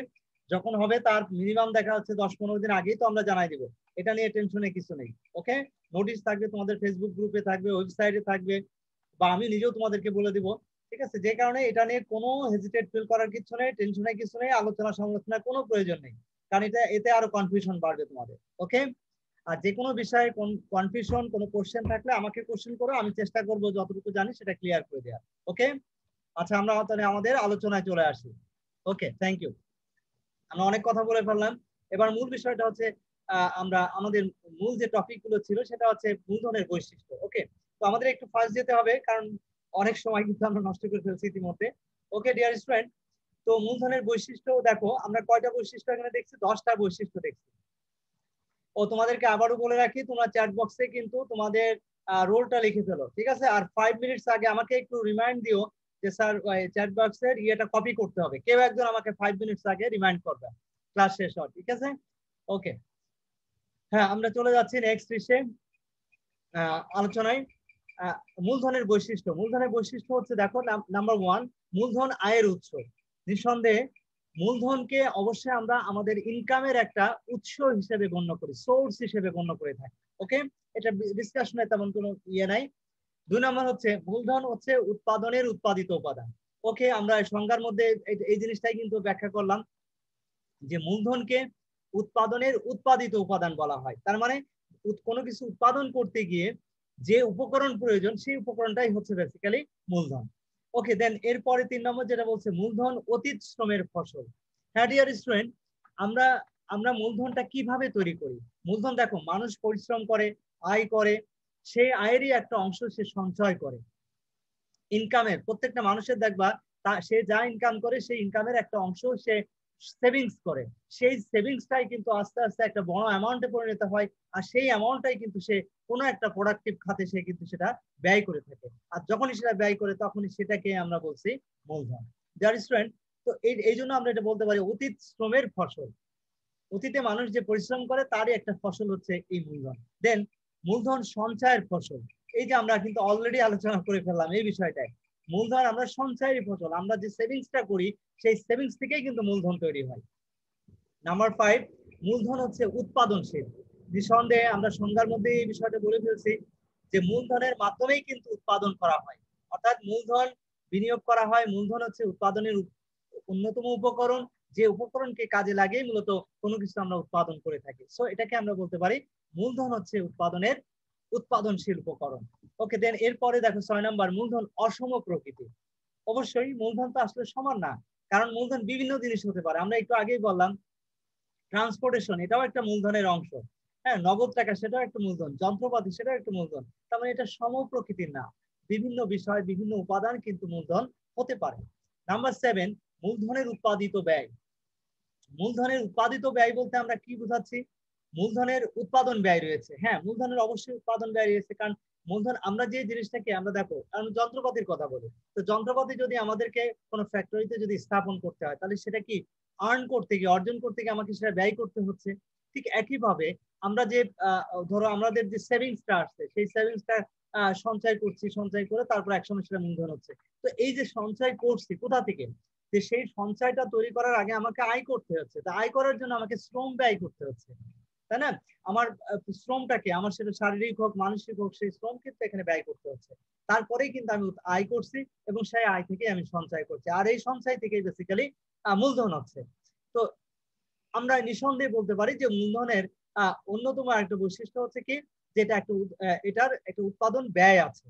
যখন হবে তার মিনিমাম দেখা হচ্ছে 10-15 দিন আগেই তো আমরা জানাই দিব, এটা নিয়ে টেনশনে কিছু নেই। ওকে, নোটিশ থাকবে তোমাদের, ফেসবুক গ্রুপে থাকবে, ওয়েবসাইটে থাকবে, বা আমি নিজেও তোমাদেরকে বলে দিব, ঠিক আছে? যে কারণে এটা নিয়ে কোনো হেজিটেট ফিল করার কিছু নেই, টেনশনের কিছু নেই, আলোচনা সমালোচনার কোনো প্রয়োজন নেই, কারণ এতে আরো কনফিউশন বাড়বে তোমাদের। ওকে, আর যে কোনো বিষয়ে কনফিউশন, কোনো কোশ্চেন থাকলে আমাকে কোশ্চেন করো, আমি চেষ্টা করবো যতটুকু জানি সেটা ক্লিয়ার করে দেওয়ার। ওকে, আচ্ছা আমরা তাহলে আমাদের আলোচনায় চলে আসি। ওকে, থ্যাংক ইউ। আমরা অনেক কথা বলে ফেললাম, এবার মূল বিষয়টা হচ্ছে আমরা আমাদের মূল যে টপিক গুলো ছিল সেটা হচ্ছে মূলধনের বৈশিষ্ট্য। ওকে, তো আমাদের একটু ফাস্ট যেতে হবে, কারণ অনেক সময় কিন্তু আমরা নষ্ট করে ফেলছি ইতিমধ্যে। ওকে ডিয়ার স্টুডেন্ট, তো মূলধনের বৈশিষ্ট্য দেখো, আমরা কয়টা বৈশিষ্ট্য এখানে দেখছি? 10টা বৈশিষ্ট্য দেখছি। ও তোমাদেরকে আবারও বলে রাখি, তোমরা চ্যাট বক্সে কিন্তু তোমাদের রোলটা লিখে ফেলো, ঠিক আছে? আর 5 মিনিটস আগে আমাকে একটু রিমাইন্ড দিও যে স্যার চ্যাট বক্সের ইয়েটা কপি করতে হবে, কেউ একজন আমাকে 5 মিনিটস আগে রিমাইন্ড করবে ক্লাস শেষ হওয়ার, ঠিক আছে? ওকে, হ্যাঁ আমরা চলে যাচ্ছি নেক্সট বিষয়ে আলোচনায়। মূলধনের বৈশিষ্ট্য, মূলধনের বৈশিষ্ট্য হচ্ছে দেখো, নাম্বার 1, মূলধন আয়ের উৎস। নিঃসন্দেহে মূলধনকে অবশ্যই আমরা আমাদের ইনকামের একটা উৎস হিসেবে গণ্য করি, সোর্স হিসেবে গণ্য করে থাকি। ওকে, এটা ডিসকাশনে তেমন কোনো ইয়ে নাই। 2 নম্বর হচ্ছে মূলধন হচ্ছে উৎপাদনের উৎপাদিত উপাদান। ওকে, আমরা সংজ্ঞার মধ্যে এই জিনিসটাই কিন্তু ব্যাখ্যা করলাম যে মূলধনকে উৎপাদনের উৎপাদিত উপাদান বলা হয়। তার মানে কোনো কিছু উৎপাদন করতে গিয়ে যে উপকরণ প্রয়োজন, সেই উপকরণটাই হচ্ছে বেসিক্যালি মূলধন। ওকে, দেন এরপরে 3 নম্বর যেটা বলছে, মূলধন অতীত শ্রমের ফসল। হ্যাঁ ডিয়ার স্টুডেন্ট, আমরা আমরা মূলধনটা কিভাবে তৈরি করি? মূলধন দেখো, মানুষ পরিশ্রম করে, আয় করে, সেই আয়েরই একটা অংশ সে সঞ্চয় করে। ইনকামের প্রত্যেকটা মানুষের দেখবা, সে যা ইনকাম করে সেই ইনকামের একটা অংশ সে সেভিংস করে, সেই সেভিংসটাই কিন্তু আস্তে আস্তে একটা বড় অ্যামাউন্টে পরিণত হয়, আর সেই অ্যামাউন্টটাই কিন্তু সে কোনো একটা প্রোডাক্টিভ খাতে সে কিন্তু সেটা ব্যয় করে থাকে, আর যখনই সেটা ব্যয় করে তখনই সেটাকে আমরা বলছি মূলধন। ডিয়ার স্টুডেন্ট, তো এই জন্য আমরা এটা বলতে পারি অতীত শ্রমের ফসল। অতীতে মানুষ যে পরিশ্রম করে তারই একটা ফসল হচ্ছে এই মূলধন। দেন মূলধন সঞ্চয়ের ফসল। এই যে আমরা কিন্তু অলরেডি আলোচনা করে ফেললাম এই বিষয়টাই, মূলধন আমরা সঞ্চয়ের ফসল, আমরা যে সেভিংসটা করি সেই সেভিংস থেকেই কিন্তু মূলধন তৈরি হয়। নাম্বার 5, মূলধন হচ্ছে উৎপাদনশীল। নিঃসন্দেহে আমরা সংজ্ঞার মধ্যে এই বিষয়টা বলে ফেলছি যে মূলধনের মাধ্যমেই কিন্তু উৎপাদন করা হয়, অর্থাৎ মূলধন বিনিয়োগ করা হয়। মূলধন হচ্ছে উৎপাদনের অন্যতম উপকরণ, যে উপকরণকে কাজে লাগিয়ে মূলত কোনো কিছু আমরা উৎপাদন করে থাকি। সো এটাকে আমরা বলতে পারি মূলধন হচ্ছে উৎপাদনের উৎপাদনশীল উপকরণ। ওকে, দেন এরপরে দেখো 6 নম্বর, মূলধন অসম প্রকৃতি। অবশ্যই মূলধন তো আসলে সমান না, কারণ মূলধন বিভিন্ন জিনিস হতে পারে। আমরা একটু আগেই বললাম ট্রান্সপোর্টেশন, এটাও একটা মূলধনের অংশ। হ্যাঁ, নগদ টাকা সেটাও একটা মূলধন, যন্ত্রপাতি সেটাও একটা মূলধন। তার মানে এটা সম প্রকৃতির না, বিভিন্ন বিষয় বিভিন্ন উপাদান কিন্তু মূলধন হতে পারে। নাম্বার 7, মূলধনের উৎপাদিত ব্যয়। মূলধনের উৎপাদিত ব্যয় বলতে আমরা কি বোঝাচ্ছি? মূলধনের উৎপাদন ব্যয় রয়েছে, হ্যাঁ মূলধনের অবশ্যই উৎপাদন ব্যয় রয়েছে, কারণ মূলধন আমরা যে জিনিসটাকে আমরা দেখো, আমি যন্ত্রপাতির কথা বলি, তো যন্ত্রপাতি যদি আমাদেরকে কোনো ফ্যাক্টরিতে যদি স্থাপন করতে হয়, তাহলে সেটা কি আর্ন করতে গিয়ে, অর্জন করতে গিয়ে আমাকে সেটা ব্যয় করতে হচ্ছে। ঠিক একইভাবে আমরা যে ধরো আমাদের যে সেভিংসটা আসছে, সেই সেভিংসটা সঞ্চয় করছি, সঞ্চয় করে তারপর একসময় সেটা মূলধন হচ্ছে। তো এই যে সঞ্চয় করছি কোথা থেকে, যে সেই সঞ্চয়টা তৈরি করার আগে আমাকে আয় করতে হচ্ছে, তা আয় করার জন্য আমাকে শ্রম ব্যয় করতে হচ্ছে, তাই না? আমার শ্রমটাকে, আমার সেটা শারীরিক হোক মানসিক হোক, সেই শ্রম কিন্তু এখানে ব্যয় করতে হচ্ছে। তারপরেই কিন্তু আমি আয় করছি, এবং সেই আয় থেকে আমি সঞ্চয় করছি, আর এই সঞ্চয় থেকে বেসিক্যালি মূলধন হচ্ছে। তো আমরা নিঃসন্দেহে বলতে পারি যে মূলধনের অন্যতম একটা বৈশিষ্ট্য হচ্ছে কি, যেটা একটা এটার একটা উৎপাদন ব্যয় আছে।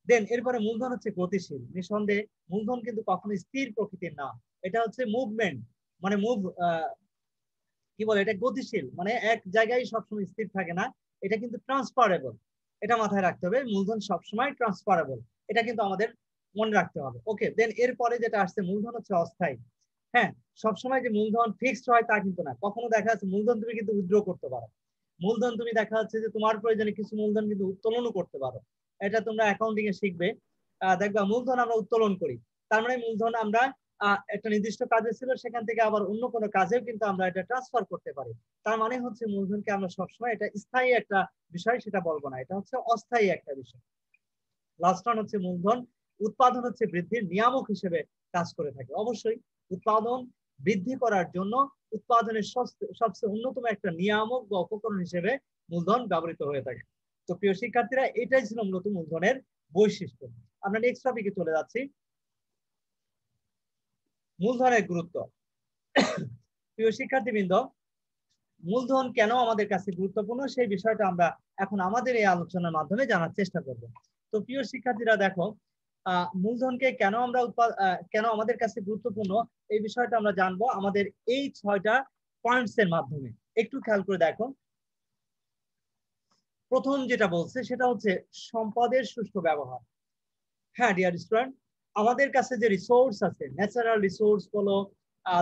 দেন এরপরে মূলধন হচ্ছে গতিশীল। নিঃসন্দেহে মূলধন কিন্তু কখনো স্থির প্রকৃতির না, এটা হচ্ছে মুভমেন্ট, মানে কি বলে, এটা গতিশীল, মানে এক জায়গায় সবসময় স্থির থাকে না, এটা কিন্তু ট্রান্সফারেবল, এটা মাথায় রাখতে হবে। মূলধন সবসময় ট্রান্সফারেবল, এটা কিন্তু আমাদের মনে রাখতে হবে। ওকে, দেন এরপরে যেটা আসছে মূলধন হচ্ছে অস্থায়ী। হ্যাঁ, সবসময় যে মূলধন ফিক্সড হয় তা কিন্তু না, কখনো দেখা যাচ্ছে মূলধন তুমি কিন্তু উইথড্র করতে পারো, মূলধন তুমি দেখা যাচ্ছে যে তোমার প্রয়োজনে কিছু মূলধন কিন্তু উত্তোলনও করতে পারো। এটা তোমরা অ্যাকাউন্টিং এ শিখবে, দেখবা মূলধন আমরা উত্তোলন করি, তার মানে মূলধন আমরা একটা নির্দিষ্ট কাজে ছিল সেখান থেকে আবার অন্য কোনো কাজেও কিন্তু আমরা এটা ট্রান্সফার করতে পারি। তার মানে হচ্ছে মূলধনকে আমরা সবসময় এটা স্থায়ী একটা বিষয় সেটা বলবো না, এটা হচ্ছে অস্থায়ী একটা বিষয়। লাস্ট ওয়ান হচ্ছে মূলধন উৎপাদন হচ্ছে বৃদ্ধির নিয়ামক হিসেবে কাজ করে থাকে। অবশ্যই উৎপাদন বৃদ্ধি করার জন্য উৎপাদনের সবচেয়ে অন্যতম একটা নিয়ামক বা উপকরণ হিসেবে মূলধন ব্যবহৃত হয়ে থাকে। তো প্রিয় শিক্ষার্থীরা, এটাই ছিল মূলত মূলধনের বৈশিষ্ট্য। আমরা নেক্সট টপিকে চলে যাচ্ছি, মূলধনের গুরুত্ব। প্রিয় শিক্ষার্থীবৃন্দ, মূলধন কেন আমাদের কাছে গুরুত্বপূর্ণ সেই বিষয়টা আমরা এখন আমাদের এই আলোচনার মাধ্যমে জানার চেষ্টা করব। তো প্রিয় শিক্ষার্থীরা দেখো, মূলধনকে কেন আমরা কেন আমাদের কাছে গুরুত্বপূর্ণ এই বিষয়টা আমরা জানবো আমাদের এই 6টা পয়েন্টস এর মাধ্যমে। একটু খেয়াল করে দেখো, প্রথম যেটা বলছে সেটা হচ্ছে সম্পদের সুষ্ঠু ব্যবহার। হ্যাঁ ডিয়ার স্টুডেন্ট, আমাদের কাছে যে রিসোর্স আছে, ন্যাচারাল রিসোর্স বলো,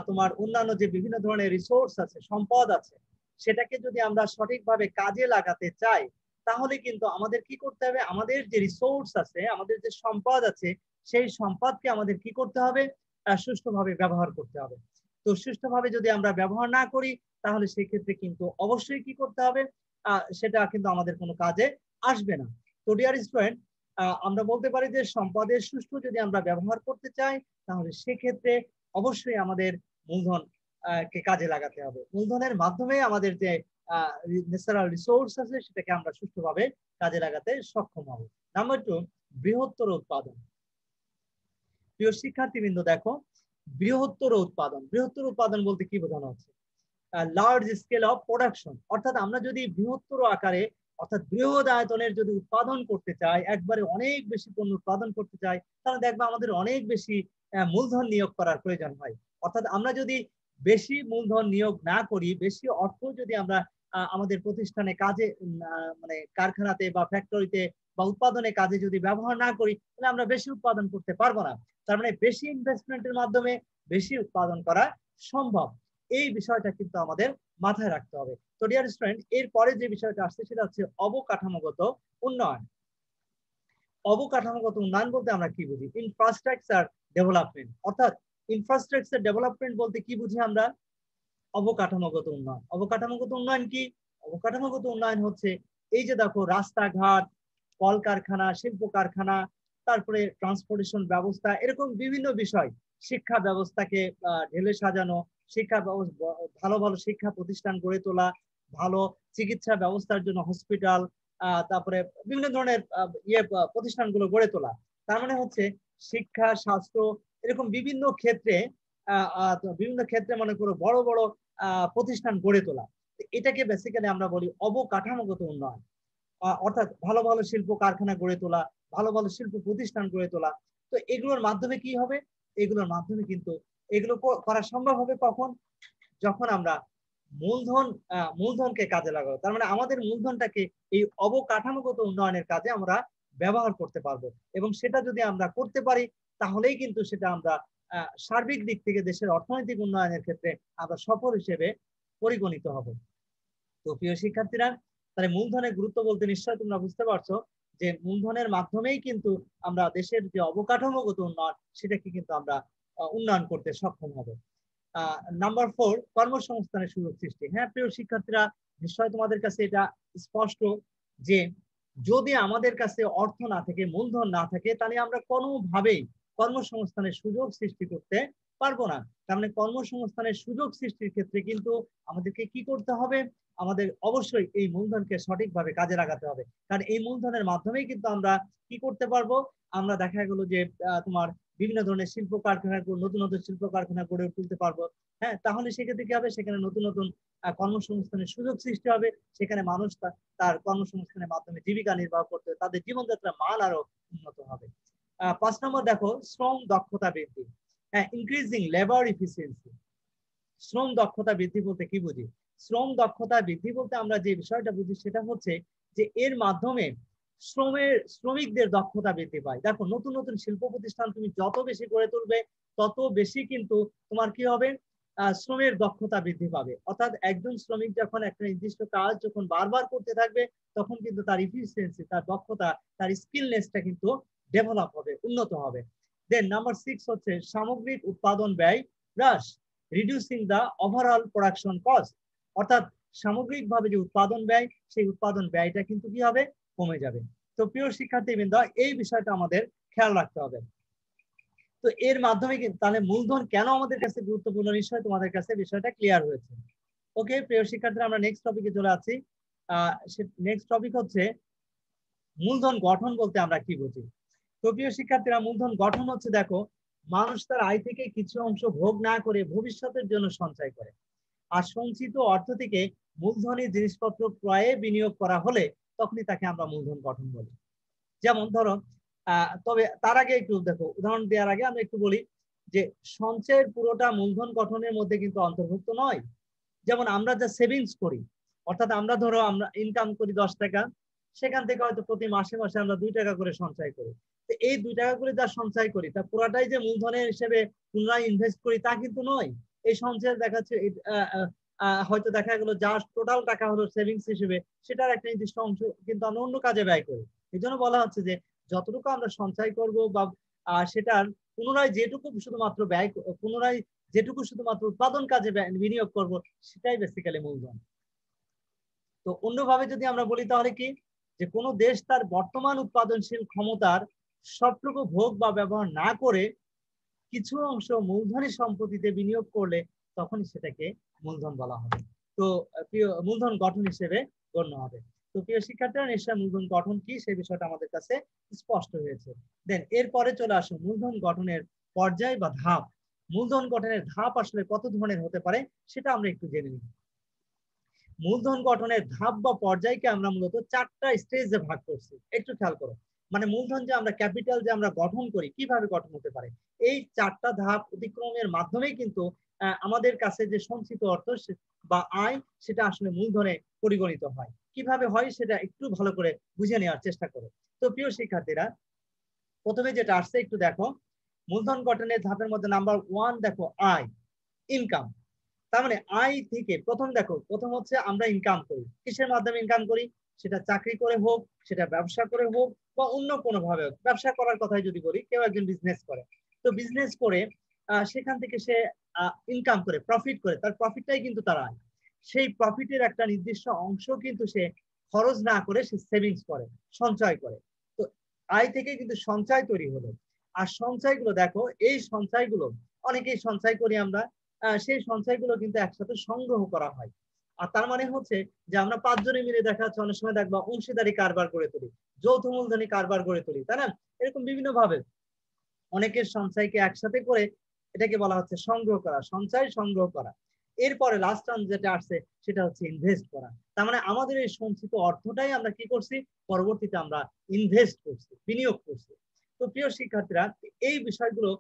তোমার অন্যান্য যে বিভিন্ন ধরনের রিসোর্স আছে, সম্পদ আছে, সেটাকে যদি আমরা সঠিকভাবে কাজে লাগাতে চাই তাহলে কিন্তু আমাদের কি করতে হবে, আমাদের যে রিসোর্স আছে, আমাদের যে সম্পদ আছে, সেই সম্পদকে আমাদের কি করতে হবে, সুষ্ঠুভাবে ব্যবহার করতে হবে। তো সুষ্ঠুভাবে যদি আমরা ব্যবহার না করি তাহলে সেই ক্ষেত্রে কিন্তু অবশ্যই কি করতে হবে, সেটা কিন্তু আমাদের কোনো কাজে আসবে না। তো ডিয়ার স্টুডেন্ট, আমরা বলতে পারি যে সম্পদের সুষ্ঠু যদি আমরা ব্যবহার করতে চাই তাহলে সেক্ষেত্রে অবশ্যই আমাদের মূলধন কে কাজে লাগাতে হবে। মূলধনের মাধ্যমে আমাদের যে ন্যাচারাল রিসোর্স আছে সেটাকে আমরা সুষ্ঠুভাবে কাজে লাগাতে সক্ষম হব। নাম্বার 2, বৃহত্তর উৎপাদন। প্রিয় শিক্ষার্থীবৃন্দ দেখো, বৃহত্তর উৎপাদন, বৃহত্তর উৎপাদন বলতে কি বোঝানো হচ্ছে, লার্জ স্কেল অফ প্রোডাকশন। অর্থাৎ আমরা যদি বৃহত্তর আকারে অর্থাৎ বৃহৎ আয়তনের যদি উৎপাদন করতে চাই, একবারে অনেক বেশি পণ্য উৎপাদন করতে চাই, তাহলে দেখবা আমাদের অনেক বেশি মূলধন নিয়োগ করার প্রয়োজন হয়। অর্থাৎ আমরা যদি বেশি মূলধন নিয়োগ না করি, বেশি অর্থ যদি আমরা আমাদের প্রতিষ্ঠানে কাজে মানে কারখানাতে বা ফ্যাক্টরিতে বা উৎপাদনে কাজে যদি ব্যবহার না করি তাহলে আমরা বেশি উৎপাদন করতে পারবো না। তার মানে বেশি ইনভেস্টমেন্টের মাধ্যমে বেশি উৎপাদন করা সম্ভব, এই বিষয়টা কিন্তু আমাদের মাথায় রাখতে হবে। তো ডিয়ার স্টুডেন্ট, এরপরে যে বিষয়টা আসছে সেটা হচ্ছে অবকাঠামোগত উন্নয়ন। অবকাঠামোগত উন্নয়ন বলতে আমরা কি বুঝি, ইনফ্রাস্ট্রাকচার ডেভেলপমেন্ট। অর্থাৎ ইনফ্রাস্ট্রাকচার ডেভেলপমেন্ট বলতে কি বুঝি আমরা, অবকাঠামোগত উন্নয়ন। অবকাঠামোগত উন্নয়ন কি, অবকাঠামোগত উন্নয়ন হচ্ছে এই যে দেখো রাস্তাঘাট, কলকারখানা, শিল্প কারখানা, তারপরে ট্রান্সপোর্টেশন ব্যবস্থা, এরকম বিভিন্ন বিষয়, শিক্ষা ব্যবস্থাকে ঢেলে সাজানো, শিক্ষা ব্যবস্থা, ভালো ভালো শিক্ষা প্রতিষ্ঠান গড়ে তোলা, ভালো চিকিৎসা ব্যবস্থার জন্য হসপিটাল, তারপরে বিভিন্ন ধরনের প্রতিষ্ঠানগুলো গড়ে তোলা। তার মানে হচ্ছে শিক্ষা, স্বাস্থ্য, এরকম বিভিন্ন ক্ষেত্রে মনে করো বড় বড় প্রতিষ্ঠান গড়ে তোলা। এটাকে বেসিক্যালি আমরা বলি অবকাঠামোগত উন্নয়ন। অর্থাৎ ভালো ভালো শিল্প কারখানা গড়ে তোলা, ভালো ভালো শিল্প প্রতিষ্ঠান গড়ে তোলা। তো এগুলোর মাধ্যমে কি হবে, এগুলোর মাধ্যমে কিন্তু এগুলো করা সম্ভব হবে কখন, যখন আমরা মূলধনকে কাজে লাগাবো। তার মানে আমাদের মূলধনটাকে এই অবকাঠামোগত উন্নয়নের কাজে আমরা ব্যবহার করতে পারবো, এবং সেটা যদি আমরা করতে পারি তাহলেই কিন্তু সেটা আমরা সার্বিক দিক থেকে দেশের অর্থনৈতিক উন্নয়নের ক্ষেত্রে আমরা সফল হিসেবে পরিগণিত হব। তো প্রিয় শিক্ষার্থীরা, তাহলে মূলধনের গুরুত্ব বলতে নিশ্চয়ই তোমরা বুঝতে পারছো যে মূলধনের মাধ্যমেই কিন্তু আমরা দেশের যে অবকাঠামোগত উন্নয়ন সেটাকে কিন্তু আমরা উন্নয়ন করতে সক্ষম হব। নাম্বার 4, কর্মসংস্থানের সুযোগ সৃষ্টি। হ্যাঁ প্রিয় শিক্ষার্থীরা, নিশ্চয়ই তোমাদের কাছে এটা স্পষ্ট যে যদি আমাদের কাছে অর্থ না থাকে, মূলধন না থাকে, তাহলে আমরা কোনোভাবেই কর্মসংস্থানের সুযোগ সৃষ্টি করতে পারবো না। তার মানে কর্মসংস্থানের সুযোগ সৃষ্টির ক্ষেত্রে কিন্তু আমাদেরকে কি করতে হবে, আমাদের অবশ্যই এই মূলধনকে সঠিকভাবে কাজে লাগাতে হবে। কারণ এই মূলধনের মাধ্যমেই কিন্তু আমরা কি করতে পারবো, আমরা দেখা গেল যে তোমার বিভিন্ন ধরনের শিল্প কারখানা, নতুন নতুন শিল্প কারখানা গড়ে তুলতে পারবো। হ্যাঁ, তাহলে সেক্ষেত্রে কি হবে, সেখানে নতুন নতুন কর্মসংস্থানের সুযোগ সৃষ্টি হবে, সেখানে মানুষ তার কর্মসংস্থানের মাধ্যমে জীবিকা নির্বাহ করতে, তাদের জীবনযাত্রার মান আরো উন্নত হবে। 5 নম্বর দেখো, শ্রম দক্ষতা বৃদ্ধি, ইনক্রিজিং লেবার এফিসিয়েন্সি। শ্রম দক্ষতা বৃদ্ধি বলতে কি বুঝি? শ্রম দক্ষতা বৃদ্ধি বলতে আমরা যে বিষয়টা বুঝি সেটা হচ্ছে যে এর মাধ্যমে শ্রমিকদের দক্ষতা বৃদ্ধি পায়। দেখো, নতুন নতুন শিল্প প্রতিষ্ঠান তুমি যত বেশি গড়ে তুলবে তত বেশি কিন্তু তোমার কি হবে, শ্রমের দক্ষতা বৃদ্ধি পাবে। অর্থাৎ একজন শ্রমিক যখন একটা নির্দিষ্ট কাজ যখন বারবার করতে থাকবে তখন কিন্তু তার ইফিসিয়েন্সি, তার দক্ষতা, তার স্কিলনেসটা কিন্তু ডেভেলপ হবে, উন্নত হবে। দেন নাম্বার 6 হচ্ছে সামগ্রিক উৎপাদন ব্যয় হ্রাস, রিডিউসিং দা ওভারঅল প্রোডাকশন কস্ট। অর্থাৎ সামগ্রিকভাবে যে উৎপাদন ব্যয়, সেই উৎপাদন ব্যয়টা কিন্তু কি হবে, কমে যাবে। তো প্রিয় শিক্ষার্থীবৃন্দ, এই বিষয়টা আমাদের খেয়াল রাখতে হবে। তো এর মাধ্যমে তাহলে মূলধন কেন আমাদের কাছে গুরুত্বপূর্ণ বিষয়, তোমাদের কাছে বিষয়টা ক্লিয়ার হয়েছে। ওকে প্রিয় শিক্ষার্থীরা, আমরা নেক্সট টপিকে চলে আসছি। নেক্সট টপিক হচ্ছে মূলধন গঠন বলতে আমরা কি বুঝি। তো প্রিয় শিক্ষার্থীরা, মূলধন গঠন হচ্ছে, দেখো, মানুষ তার আয় থেকে কিছু অংশ ভোগ না করে ভবিষ্যতের জন্য সঞ্চয় করে, আর সঞ্চিত অর্থ থেকে মূলধনী জিনিসপত্র ক্রয়ে বিনিয়োগ করা হলে তখনই তাকে আমরা মূলধন গঠন বলি। যেমন ধরো, তবে তার আগে একটু দেখো, উদাহরণ দেওয়ার আগে আমরা একটু বলি যে সঞ্চয়ের পুরোটা মূলধন গঠনের মধ্যে কিন্তু অন্তর্ভুক্ত নয়। যেমন আমরা যা সেভিংস করি, অর্থাৎ আমরা ধরো আমরা ইনকাম করি 10 টাকা, সেখান থেকে হয়তো প্রতি মাসে মাসে আমরা 2 টাকা করে সঞ্চয় করি। তো এই 2 টাকা করে যা সঞ্চয় করি তা পুরাটাই যে মূলধনের হিসেবে পুনরায় ইনভেস্ট করি তা কিন্তু নয়। এই সঞ্চয় দেখাচ্ছে হয়তো দেখা গেল যা টোটাল টাকা হলো সেভিংস হিসেবে, সেটার একটা নির্দিষ্ট অংশ কিন্তু আমরা অন্য কাজে ব্যয় করি। এই জন্য বলা হচ্ছে যে যতটুকু আমরা সঞ্চয় করব বা সেটার পুনরায় যেটুকু শুধুমাত্র ব্যয়, পুনরায় যেটুকু শুধুমাত্র উৎপাদন কাজে বিনিয়োগ করব, সেটাই বেসিক্যালি মূলধন। তো অন্যভাবে যদি আমরা বলি তাহলে কি, যে কোনো দেশ তার বর্তমান উৎপাদনশীল ক্ষমতার সবটুকু ভোগ বা ব্যবহার না করে কিছু অংশ মূলধনী সম্পত্তিতে বিনিয়োগ করলে তখনই সেটাকে মূলধন বলা হবে। তো মূলধন গঠন হিসেবে গণ্য হবে। তো প্রিয় শিক্ষার্থীরা, নিশ্চয় মূলধন গঠন কি সেই বিষয়টা আমাদের কাছে স্পষ্ট হয়েছে। দেন এরপরে চলে আসো মূলধন গঠনের পর্যায় বা ধাপ। মূলধন গঠনের ধাপ আসলে কত ধরনের হতে পারে সেটা আমরা একটু জেনে নিই। মূলধন গঠনের ধাপ বা পর্যায়কে আমরা মূলত 4টা স্টেজে ভাগ করছি, একটু খেয়াল করো। মানে মূলধন যে আমরা ক্যাপিটাল যে আমরা গঠন করি, কিভাবে গঠন হতে পারে, এই 4টা ধাপ অতিক্রমের মাধ্যমেই কিন্তু আমাদের কাছে যে সঞ্চিত অর্থ বা আয় সেটা আসলে মূলধনে পরিগণিত হয়। কিভাবে হয় সেটা একটু ভালো করে বুঝে নেওয়ার চেষ্টা করো। তো প্রিয় শিক্ষার্থীরা, প্রথমে যেটা আসছে একটু দেখো, মূলধন গঠনের ধাপের মধ্যে নাম্বার 1 দেখো, আয়, ইনকাম। তার মানে আয় থেকে প্রথম হচ্ছে আমরা ইনকাম করি। কিসের মাধ্যমে ইনকাম করি? সেটা চাকরি করে হোক, সেটা ব্যবসা করে হোক, বা অন্য কোনো ভাবে হোক। ব্যবসা করার কথাই যদি বলি, কেউ একজন বিজনেস করে, তো বিজনেস করে সেখান থেকে সে ইনকাম করে, প্রফিট করে, তার প্রফিটটাই কিন্তু তার আয়। সেই প্রফিটের একটা নির্দিষ্ট অংশ কিন্তু সে খরচ না করে সে সেভিংস করে, সঞ্চয় করে। তো আয় থেকে কিন্তু সঞ্চয় তৈরি হলো। আর সঞ্চয়গুলো দেখো, এই সঞ্চয়গুলো অনেকেই সঞ্চয় করি আমরা, সেই সঞ্চয়গুলো কিন্তু একসাথে সংগ্রহ করা হয়। আর তার মানে হচ্ছে যে আমরা 5 জনে মিলে দেখা যাচ্ছে অনেক সময় দেখবা অংশীদারি কারবার গড়ে তুলি, যৌথ মূলধনী কারবার গড়ে তুলি, তাই না? এরকম বিভিন্ন ভাবে অনেকের সঞ্চয়কে একসাথে করে এটাকে বলা হচ্ছে সংগ্রহ করা, সঞ্চয় সংগ্রহ করা। এরপরে লাস্ট টার্ম যেটা আসছে সেটা হচ্ছে ইনভেস্ট করা। তার মানে আমাদের এই সঞ্চিত অর্থটাই আমরা কি করছি, পরবর্তীতে আমরা ইনভেস্ট করছি, বিনিয়োগ করছি। তো প্রিয় শিক্ষার্থীরা, এই বিষয়গুলো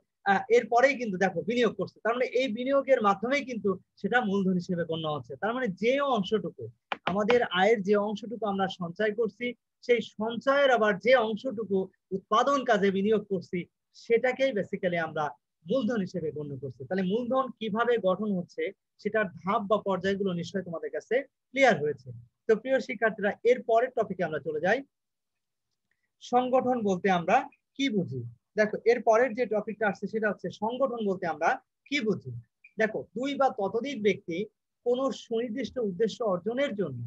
এরপরেই কিন্তু দেখো বিনিয়োগ করছে, তার মানে এই বিনিয়োগের মাধ্যমেই কিন্তু সেটা মূলধন হিসেবে গণ্য হচ্ছে। তার মানে যে অংশটুকু আমাদের আয়ের, যে অংশটুকু আমরা সঞ্চয় করছি, সেই সঞ্চয়ের আবার যে অংশটুকু উৎপাদন কাজে বিনিয়োগ করছি, সেটাকেই বেসিক্যালি আমরা মূলধন হিসেবে গণ্য করছি। তাহলে মূলধন কিভাবে গঠন হচ্ছে সেটার ধাপ বা পর্যায়গুলো নিশ্চয়ই তোমাদের কাছে ক্লিয়ার হয়েছে। তো প্রিয় শিক্ষার্থীরা, এর পরের টপিকে আমরা চলে যাই। সংগঠন বলতে আমরা কি বুঝি? দেখো, এর পরের যে টপিকটা আসছে সেটা হচ্ছে সংগঠন বলতে আমরা কি বুঝি। দেখো, 2 বা ততোধিক ব্যক্তি কোনো সুনির্দিষ্ট উদ্দেশ্য অর্জনের জন্য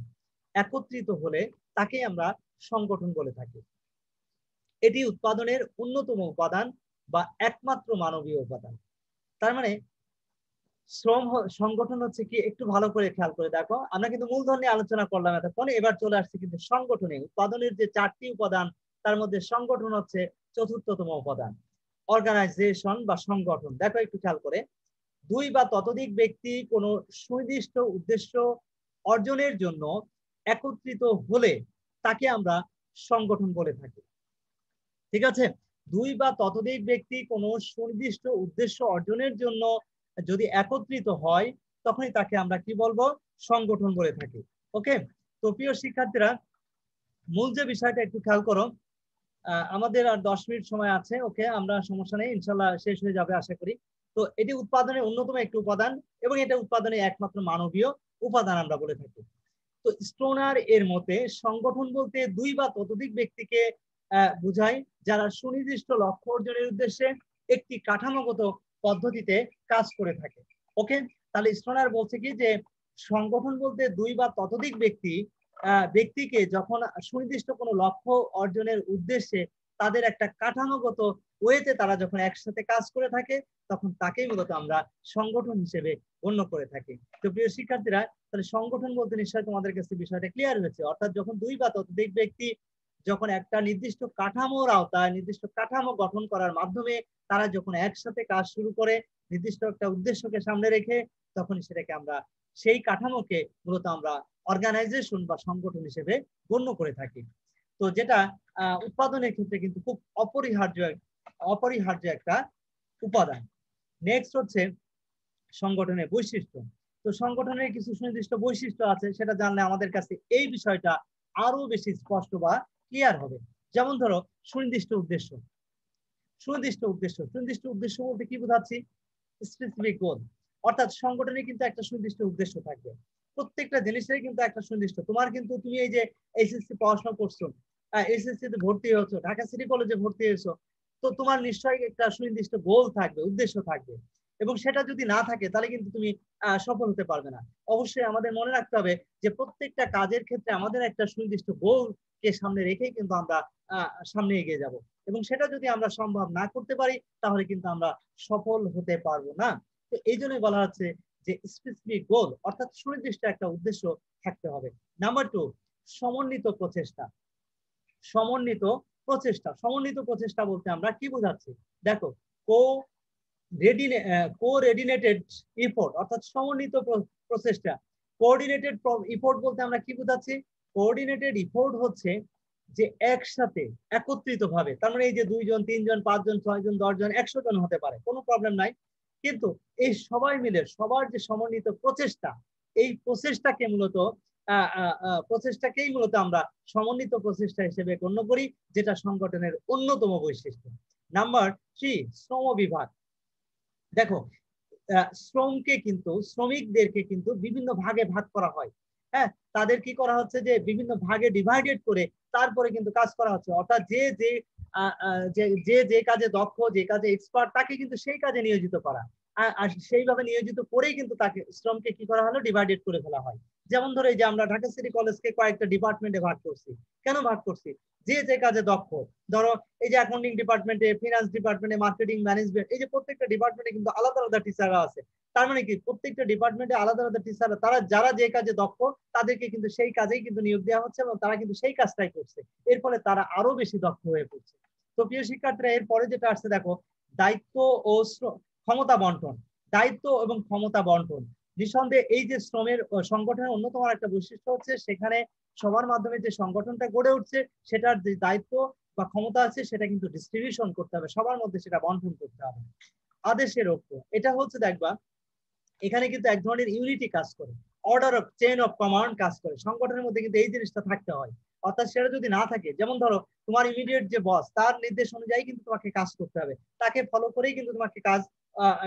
একত্রিত হলে তাকে আমরা সংগঠন বলে থাকি। এটি উৎপাদনের অন্যতম উপাদান বা একমাত্র মানবীয় উপাদান। তার মানে সংগঠন হচ্ছে কি, একটু ভালো করে খেয়াল করে দেখো, আমরা কিন্তু মূলধন নিয়ে আলোচনা করলাম এতক্ষণ, এবার চলে আসছে কিন্তু সংগঠনে। উৎপাদনের যে 4টি উপাদান তার মধ্যে সংগঠন হচ্ছে 4র্থতম উপাদান, অর্গানাইজেশন বা সংগঠন। দেখো একটু খেয়াল করে, 2 বা ততোধিক ব্যক্তি কোনো সুনির্দিষ্ট উদ্দেশ্য অর্জনের জন্য একত্রিত হলে তাকে আমরা সংগঠন বলে থাকি। ঠিক আছে, 2 বা ততোধিক ব্যক্তি কোনো সুনির্দিষ্ট উদ্দেশ্য অর্জনের জন্য যদি একত্রিত হয় তখনই তাকে আমরা কি বলবো, সংগঠন বলে থাকি। ওকে, তো প্রিয় শিক্ষার্থীরা, মূল যে বিষয়টা একটু খেয়াল করো, আমাদের আর 10 মিনিট সময় আছে। ওকে, আমরা সমস্যা নেই, ইনশাল্লাহ শেষ হয়ে যাবে আশা করি। তো এটি উৎপাদনের অন্যতম একটি উপাদান এবং এটা উৎপাদনের একমাত্র মানবীয় উপাদান আমরা বলে থাকি। তো স্টোনার এর মতে সংগঠন বলতে 2 বা ততোধিক ব্যক্তিকে বোঝায় যারা সুনির্দিষ্ট লক্ষ্য অর্জনের উদ্দেশ্যে একটি কাঠামোগত পদ্ধতিতে কাজ করে থাকে। ওকে, তাহলে স্টোনার বলছে কি যে সংগঠন বলতে 2 বা ততোধিক ব্যক্তিকে যখন সুনির্দিষ্ট কোনো লক্ষ্য অর্জনের উদ্দেশ্যে তাদের একটা কাঠামোগত ওয়েতে তারা যখন একসাথে কাজ করে থাকে তখন তাকেই মূলত আমরা সংগঠন হিসেবে গণ্য করে থাকি। তো প্রিয় শিক্ষার্থীরা, তাহলে সংগঠন বলতে নিশ্চয়ই তোমাদের কাছে বিষয়টা ক্লিয়ার হয়েছে। অর্থাৎ যখন 2 বা ততোধিক ব্যক্তি যখন একটা নির্দিষ্ট কাঠামোর আওতায় নির্দিষ্ট কাঠামো গঠন করার মাধ্যমে তারা যখন একসাথে কাজ শুরু করে নির্দিষ্ট একটা উদ্দেশ্যকে সামনে রেখে, তখন সেটাকে আমরা সেই কাঠামোকে মূলত আমরা অর্গানাইজেশন বা সংগঠন হিসেবে গণ্য করে থাকি। তো যেটা উৎপাদনের ক্ষেত্রে কিন্তু খুব অপরিহার্য একটা উপাদান। নেক্সট হচ্ছে সংগঠনের বৈশিষ্ট্য। তো সংগঠনের কিছু সুনির্দিষ্ট বৈশিষ্ট্য আছে, সেটা জানলে আমাদের কাছে এই বিষয়টা আরো বেশি স্পষ্ট বা ক্লিয়ার হবে। যেমন ধরো সুনির্দিষ্ট উদ্দেশ্য। সুনির্দিষ্ট উদ্দেশ্য বলতে কি বোঝাচ্ছি, স্পেসিফিক গোল। অর্থাৎ সংগঠনে কিন্তু একটা সুনির্দিষ্ট উদ্দেশ্য থাকবে, প্রত্যেকটা জিনিসেরই কিন্তু একটা সুনির্দিষ্ট। তোমার কিন্তু তুমি এই যে এইচএসসি পড়াশোনা করছো, এইচএসসি তে ভর্তি হয়েছো, ঢাকা সিটি কলেজে ভর্তি হয়েছো, তো তোমার নিশ্চয়ই একটা সুনির্দিষ্ট গোল থাকবে, উদ্দেশ্য থাকবে, এবং সেটা যদি না থাকে তাহলে কিন্তু তুমি সফল হতে পারবে না। অবশ্যই আমাদের মনে রাখতে হবে যে প্রত্যেকটা কাজের ক্ষেত্রে আমাদের একটা সুনির্দিষ্ট গোলকে সামনে রেখেই কিন্তু আমরা সামনে এগিয়ে যাব, এবং সেটা যদি আমরা সম্ভব না করতে পারি তাহলে কিন্তু আমরা সফল হতে পারবো না। তো এই জন্যই বলা হচ্ছে যে স্পেসিফিক গোল, অর্থাৎ সুনির্দিষ্ট একটা উদ্দেশ্য থাকতে হবে। নাম্বার 2, সমন্বিত প্রচেষ্টা। সমন্বিত প্রচেষ্টা বলতে আমরা কি বোঝাচ্ছি, দেখো, কোঅর্ডিনেটেড এফোর্ট, অর্থাৎ সমন্বিত প্রচেষ্টা। কোঅর্ডিনেটেড এফোর্ট বলতে আমরা কি বোঝাচ্ছি, কোঅর্ডিনেটেড এফোর্ট হচ্ছে যে একসাথে একত্রিত ভাবে, তার মানে এই যে 2 জন 3 জন 5 জন 6 জন 10 জন 100 জন হতে পারে, কোনো প্রবলেম নাই, কিন্তু এই সবাই মিলে সবার যে সমন্বিত প্রচেষ্টা, এই প্রচেষ্টাকেই মূলত আমরা সমন্বিত প্রচেষ্টা হিসেবে গণ্য করি, যেটা সংগঠনের অন্যতম বৈশিষ্ট্য। নাম্বার 3, শ্রম বিভাগ। দেখো, শ্রমিকদেরকে কিন্তু বিভিন্ন ভাগে ভাগ করা হয়। হ্যাঁ, তাদের কি করা হচ্ছে যে বিভিন্ন ভাগে ডিভাইডেড করে তারপরে কিন্তু কাজ করা হচ্ছে। অর্থাৎ যে কাজে দক্ষ, যে কাজে এক্সপার্ট, তাকে কিন্তু সেই কাজে নিয়োজিত করা, আর সেইভাবে নিয়োজিত করেই কিন্তু তাকে শ্রমকে কি করা হলো, ডিভাইডেড করে ফেলা হয়। যেমন ধরো এই যে আমরা ঢাকা সিটি কলেজকে কয়েকটা ডিপার্টমেন্টে ভাগ করছি। কেন ভাগ করছি, যে কাজে দক্ষ, ধরো এই যে অ্যাকাউন্টিং ডিপার্টমেন্টে, ফিনান্স ডিপার্টমেন্টে, মার্কেটিং ম্যানেজমেন্ট, এই যে প্রত্যেকটা ডিপার্টমেন্টে কিন্তু আলাদা আলাদা টিচাররা আছে। তার মানে কি প্রত্যেকটা ডিপার্টমেন্টে আলাদা আলাদা টিচাররা, তারা যারা যে কাজে দক্ষ তাদেরকে কিন্তু সেই কাজেই কিন্তু নিয়োগ দেওয়া হচ্ছে এবং তারা কিন্তু সেই কাজটাই করছে, এর ফলে তারা আরো বেশি দক্ষ হয়ে পড়ছে। তো প্রিয় শিক্ষার্থীরা, এরপরে যেটা আসছে দেখো, দায়িত্ব ও ক্ষমতা বন্টন। দায়িত্ব এবং ক্ষমতা বন্টন নিঃসন্দেহে এই যে শ্রমের সংগঠনের অন্যতম একটা বৈশিষ্ট্য হচ্ছে, সেখানে সবার মাধ্যমে যে সংগঠনটা গড়ে উঠছে সেটার যে দায়িত্ব বা ক্ষমতা আছে সেটা কিন্তু ডিস্ট্রিবিউশন করতে হবে, সবার মধ্যে সেটা বন্টন করতে হবে। আদেশের ঐক্য, এটা হচ্ছে দেখবা এখানে কিন্তু এক ধরনের ইউনিটি কাজ করে, order of chain of command কাজ করে। সংগঠনের মধ্যে কিন্তু এই জিনিসটা থাকতে হয়। অর্থাৎ সেটা যদি না থাকে, যেমন ধরো তোমার ইমিডিয়েট যে বস, তার নির্দেশ অনুযায়ী কিন্তু তোমাকে কাজ করতে হবে, তাকে ফলো করেই কিন্তু তোমাকে কাজ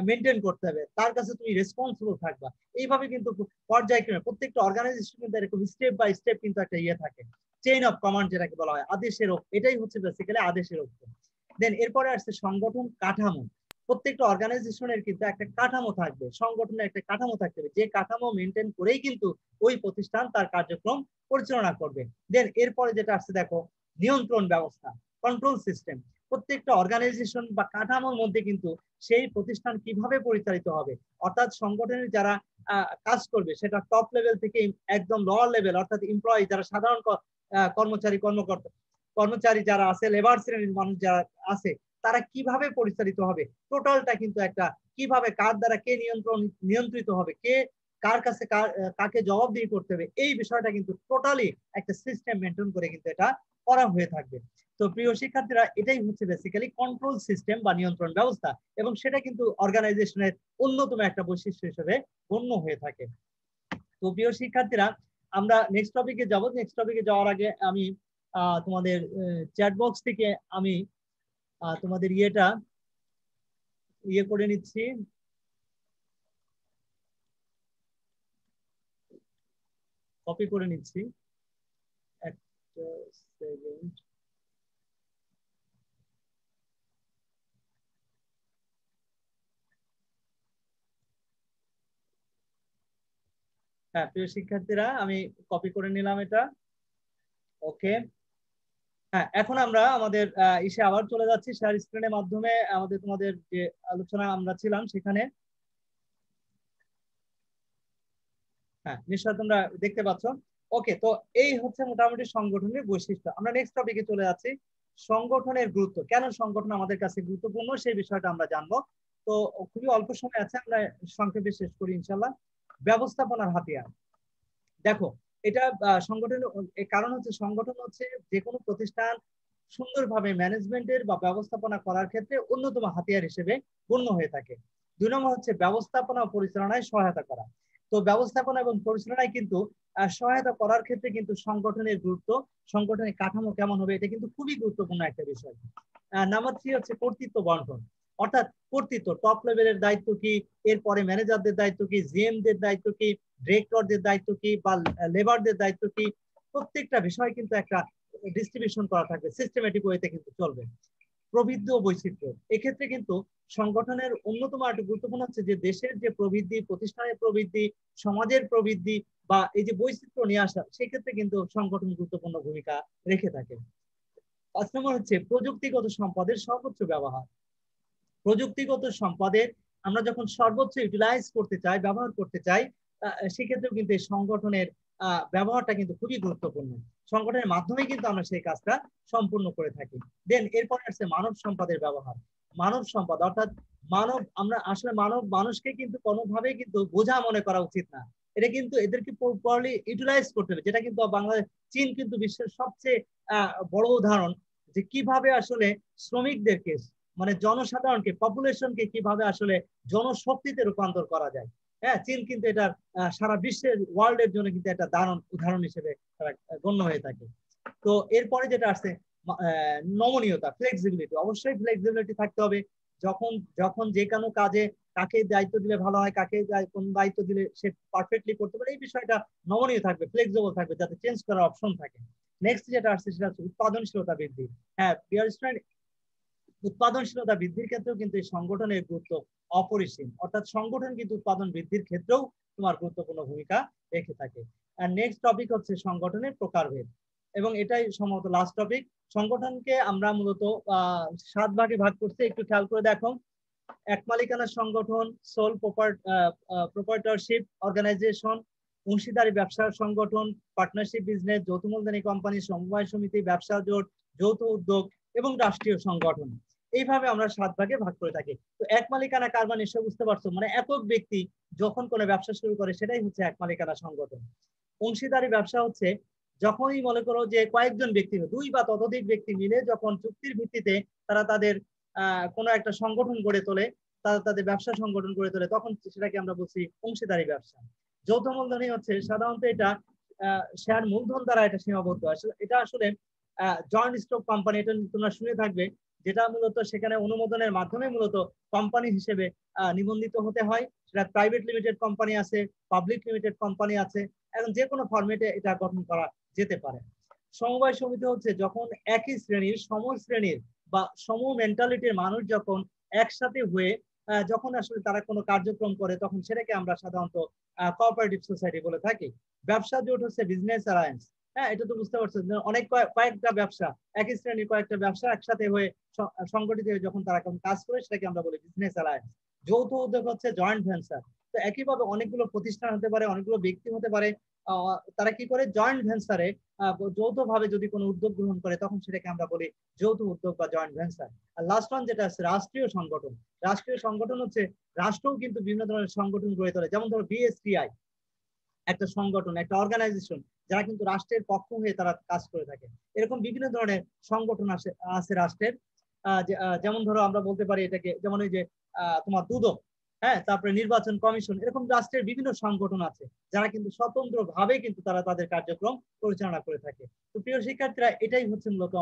মেনটেন করতে হবে, তার কাছে তুমি রেসপন্সিবল থাকবা। এইভাবে কিন্তু পর্যায়ক্রমে প্রত্যেকটা অর্গানাইজেশন কিন্তু এরকম স্টেপ বাই স্টেপ কিন্তু একটা থাকে, চেইন অফ কমান্ড যেটাকে বলা হয়, আদেশের ঐক্য। এটাই হচ্ছে বেসিক্যালি আদেশের ঐক্য। দেন এরপরে আসছে সংগঠন কাঠামো। প্রত্যেকটা অর্গানাইজেশনের কিন্তু একটা কাঠামো থাকবে, সংগঠনের একটা কাঠামো থাকতে হবে, যে কাঠামো মেনটেন করেই কিন্তু ওই প্রতিষ্ঠান তার কার্যক্রম পরিচালনা করবে। দেন এরপরে যেটা আসছে দেখো, নিয়ন্ত্রণ ব্যবস্থা, কন্ট্রোল সিস্টেম। প্রত্যেকটা অর্গানাইজেশন বা কাঠামোর মধ্যে কিন্তু সেই প্রতিষ্ঠান কিভাবে পরিচালিত হবে, অর্থাৎ সংগঠনের যারা কাজ করবে সেটা টপ লেভেল থেকে একদম লোয়ার লেভেল, অর্থাৎ এমপ্লয়ি যারা সাধারণ কর্মচারী যারা আছে, লেবার শ্রেণীর মানুষ যারা আছে, তারা কিভাবে পরিচালিত হবে, টোটালটা কিন্তু একটা কিভাবে কার দ্বারা কে নিয়ন্ত্রিত হবে, কে কার কাছে কাকে জবাবদিহি করতে হবে, এই বিষয়টা কিন্তু টোটালি একটা সিস্টেম মেনটেন করে কিন্তু এটা করা হয়ে থাকবে। তো প্রিয় শিক্ষার্থীরা, এটাই হচ্ছে বেসিক্যালি কন্ট্রোল সিস্টেম বা নিয়ন্ত্রণ ব্যবস্থা, এবং সেটা কিন্তু অর্গানাইজেশনের অন্যতম একটা বৈশিষ্ট্য হিসেবে গণ্য হয়ে থাকে। তো প্রিয় শিক্ষার্থীরা, আমরা নেক্সট টপিকে যাব। নেক্সট টপিকে যাওয়ার আগে আমি তোমাদের চ্যাট বক্স থেকে আমি তোমাদের ইয়েটা করে নিচ্ছি। কপি করে নিচ্ছি, একটা সেকেন্ড। হ্যাঁ প্রিয় শিক্ষার্থীরা, আমি কপি করে নিলাম এটা। ওকে, হ্যাঁ এখন আমরা আমাদের ইসে আবার চলে যাচ্ছি শেয়ার স্ক্রিনের মাধ্যমে আমাদের তোমাদের যে আলোচনা আমরা ছিলাম সেখানে। হ্যাঁ নিশ্চয় তোমরা দেখতে পাচ্ছ। ওকে, তো এই হচ্ছে মোটামুটি সংগঠনের বৈশিষ্ট্য। আমরা নেক্সট টপিকে চলে যাচ্ছি, সংগঠনের গুরুত্ব। কেন সংগঠন আমাদের কাছে গুরুত্বপূর্ণ সেই বিষয়টা আমরা জানবো। তো খুবই অল্প সময় আছে, আমরা সংক্ষেপে শেষ করি ইনশাল্লাহ। ব্যবস্থাপনার হাতিয়ার। দেখো, এটা সংগঠনের কারণ হচ্ছে, সংগঠন হচ্ছে যে কোনো প্রতিষ্ঠান সুন্দরভাবে ম্যানেজমেন্টের বা ব্যবস্থাপনা করার ক্ষেত্রে অন্যতম হাতিয়ার হিসেবে গণ্য হয়ে থাকে। 2 নম্বর হচ্ছে ব্যবস্থাপনা ও পরিচালনায় সহায়তা করা। তো ব্যবস্থাপনা এবং পরিচালনায় কিন্তু সহায়তা করার ক্ষেত্রে কিন্তু সংগঠনের গুরুত্ব, সংগঠনের কাঠামো কেমন হবে, এটা কিন্তু খুবই গুরুত্বপূর্ণ একটা বিষয়। নাম্বার 3 হচ্ছে কর্তৃত্ব বন্টন, অর্থাৎ কর্তৃত্ব, টপ লেভেলের দায়িত্ব কি, এরপরে ম্যানেজারদের দায়িত্ব কি, জিএমদের দায়িত্ব কি, ডিরেক্টরদের দায়িত্ব কি, বা লেবারদের দায়িত্ব কি, প্রত্যেকটা বিষয় কিন্তু একটা ডিস্ট্রিবিউশন করা থাকবে, সিস্টেমেটিক ওয়েতে কিন্তু চলবে। প্রবৃদ্ধি ও বৈচিত্র্য, এক্ষেত্রে কিন্তু সংগঠনের অন্যতম একটা গুরুত্বপূর্ণ হচ্ছে যে দেশের যে প্রবৃদ্ধি, প্রতিষ্ঠানের প্রবৃদ্ধি, সমাজের প্রবৃদ্ধি বা এই যে বৈচিত্র্য নিয়ে আসা, সেক্ষেত্রে কিন্তু সংগঠন গুরুত্বপূর্ণ ভূমিকা রেখে থাকে। 5 নম্বর হচ্ছে প্রযুক্তিগত সম্পদের সর্বোচ্চ ব্যবহার। প্রযুক্তিগত সম্পদের আমরা যখন সর্বোচ্চ ইউটিলাইজ করতে চাই, ব্যবহার করতে চাই, সেক্ষেত্রেও কিন্তু এই সংগঠনের ব্যবহারটা কিন্তু খুবই গুরুত্বপূর্ণ। সংগঠনের মাধ্যমে কিন্তু আমরা সেই কাজটা সম্পূর্ণ করে থাকি। দেন এরপরে আসছে মানব সম্পদের ব্যবহার। মানব সম্পদ অর্থাৎ মানব, আমরা আসলে মানুষকে কিন্তু কোনোভাবেই কিন্তু বোঝা মনে করা উচিত না। এটা কিন্তু এদেরকে প্রপারলি ইউটিলাইজ করতে হবে, যেটা কিন্তু বাংলাদেশ, চীন কিন্তু বিশ্বের সবচেয়ে বড় উদাহরণ যে কিভাবে আসলে শ্রমিকদেরকে, মানে জনসাধারণকে, পপুলেশনকে কিভাবে আসলে জনশক্তিতে রূপান্তর করা যায়। হ্যাঁ, চীন কিন্তু এটা সারা বিশ্বের, ওয়ার্ল্ডের জন্য কিন্তু একটা দারুণ উদাহরণ হিসেবে গণ্য হয়ে থাকে। তো এরপরে যেটা আসছে নমনীয়তা, ফ্লেক্সিবিলিটি। অবশ্যই ফ্লেক্সিবিলিটি থাকতে হবে। যখন যখন যে কোনো কাজে কাকে দায়িত্ব দিলে ভালো হয়, কাকে কোন দায়িত্ব দিলে সে পারফেক্টলি করতে পারে, এই বিষয়টা নমনীয় থাকবে, ফ্লেক্সিবল থাকবে, যাতে চেঞ্জ করার অপশন থাকে। নেক্সট যেটা আসছে সেটা হচ্ছে উৎপাদনশীলতা বৃদ্ধি। হ্যাঁ ডিয়ার স্টুডেন্ট, উৎপাদনশীলতা বৃদ্ধির ক্ষেত্রেও কিন্তু এই সংগঠনের গুরুত্ব অপরিসীম, অর্থাৎ সংগঠন কিন্তু উৎপাদন বৃদ্ধির ক্ষেত্রেও তোমার গুরুত্বপূর্ণ ভূমিকা রেখে থাকে। আর নেক্সট টপিক হচ্ছে সংগঠনের প্রকারভেদ, এবং এটাই সম্ভবত লাস্ট টপিক। সংগঠনকে আমরা মূলত 7 ভাগে ভাগ করতে, একটু খেয়াল করে দেখো। এক মালিকানা সংগঠন, সোল প্রোপাইটরশিপ অর্গানাইজেশন, অংশীদারি ব্যবসার সংগঠন, পার্টনারশিপ বিজনেস, যৌথ মূলধনী কোম্পানি, সমবায় সমিতি, ব্যবসা জোট, যৌথ উদ্যোগ এবং রাষ্ট্রীয় সংগঠন। এইভাবে আমরা 7 ভাগে ভাগ করে থাকি। তো এক মালিকানা কার মানে নিশ্চয় বুঝতে পারছো, মানে একক ব্যক্তি যখন কোনো ব্যবসা শুরু করে সেটাই হচ্ছে এক মালিকানা সংগঠন। অংশীদারি ব্যবসা হচ্ছে যখনই মনে করো যে কয়েকজন ব্যক্তি, 2 বা ততোধিক ব্যক্তি মিলে যখন চুক্তির ভিত্তিতে তারা তাদের কোনো একটা সংগঠন গড়ে তোলে, তারা তাদের ব্যবসা সংগঠন গড়ে তোলে, তখন সেটাকে আমরা বলছি অংশীদারি ব্যবসা। যৌথ মূলধনী হচ্ছে সাধারণত এটা শেয়ার মূলধন দ্বারা এটা সীমাবদ্ধ। এটা আসলে জয়েন্ট স্টক কোম্পানি, এটা তোমরা শুনে থাকবে, যেটা মূলত সেখানে অনুমোদনের মাধ্যমে মূলত কোম্পানি হিসেবে নিবন্ধিত হতে হয়। সেটা প্রাইভেট লিমিটেড কোম্পানি আছে, পাবলিক লিমিটেড কোম্পানি আছে, এখন যে কোনো ফরম্যাটে এটা গঠন করা যেতে পারে। সমবায় সমিতি হচ্ছে যখন একই শ্রেণীর, সমশ্রেণীর বা সম মেন্টালিটির মানুষ যখন একসাথে হয়ে যখন আসলে তারা কোনো কার্যক্রম করে, তখন সেটাকে আমরা সাধারণত কোঅপারেটিভ সোসাইটি বলে থাকি। ব্যবসা জোট হচ্ছে বিজনেস অ্যালায়েন্স। হ্যাঁ, এটা তো বুঝতে পারছো, অনেক কয়েকটা ব্যবসা, একই শ্রেণীর কয়েকটা ব্যবসা একসাথে হয়ে সংগঠিত হয়ে যখন তারা কোনো কাজ করে, সেটাকে আমরা বলি বিজনেস অ্যালায়েন্স। যৌথ উদ্যোগ হচ্ছে জয়েন্ট ভেঞ্চার। তো একইভাবে অনেকগুলো প্রতিষ্ঠান হতে পারে, অনেকগুলো ব্যক্তি হতে পারে, তারা কি করে জয়েন্ট ভেঞ্চারে যৌথভাবে যদি কোনো উদ্যোগ গ্রহণ করে, তখন সেটাকে আমরা বলি যৌথ উদ্যোগ বা জয়েন্ট ভেঞ্চার। আর লাস্ট ওয়ান যেটা আছে রাষ্ট্রীয় সংগঠন। রাষ্ট্রীয় সংগঠন হচ্ছে রাষ্ট্রও কিন্তু বিভিন্ন ধরনের সংগঠন গড়ে তোলে, যেমন ধরো বিএসটিআই। একটা সংগঠন, একটা অর্গানাইজেশন, যারা কিন্তু রাষ্ট্রের পক্ষ হয়ে তারা কাজ করে থাকে। এরকম বিভিন্ন ধরনের সংগঠন আছে রাষ্ট্রের। যেমন ধরো আমরা বলতে পারি এটাকে, যেমন ওই যে তোমার দুদক, হ্যাঁ, তারপরে নির্বাচন কমিশন, এরকম রাষ্ট্রের বিভিন্ন সংগঠন আছে যারা কিন্তু স্বতন্ত্র ভাবে কিন্তু তারা তাদের কার্যক্রম পরিচালনা করে থাকে। তো প্রিয় শিক্ষার্থীরা, এটাই হচ্ছে মূলত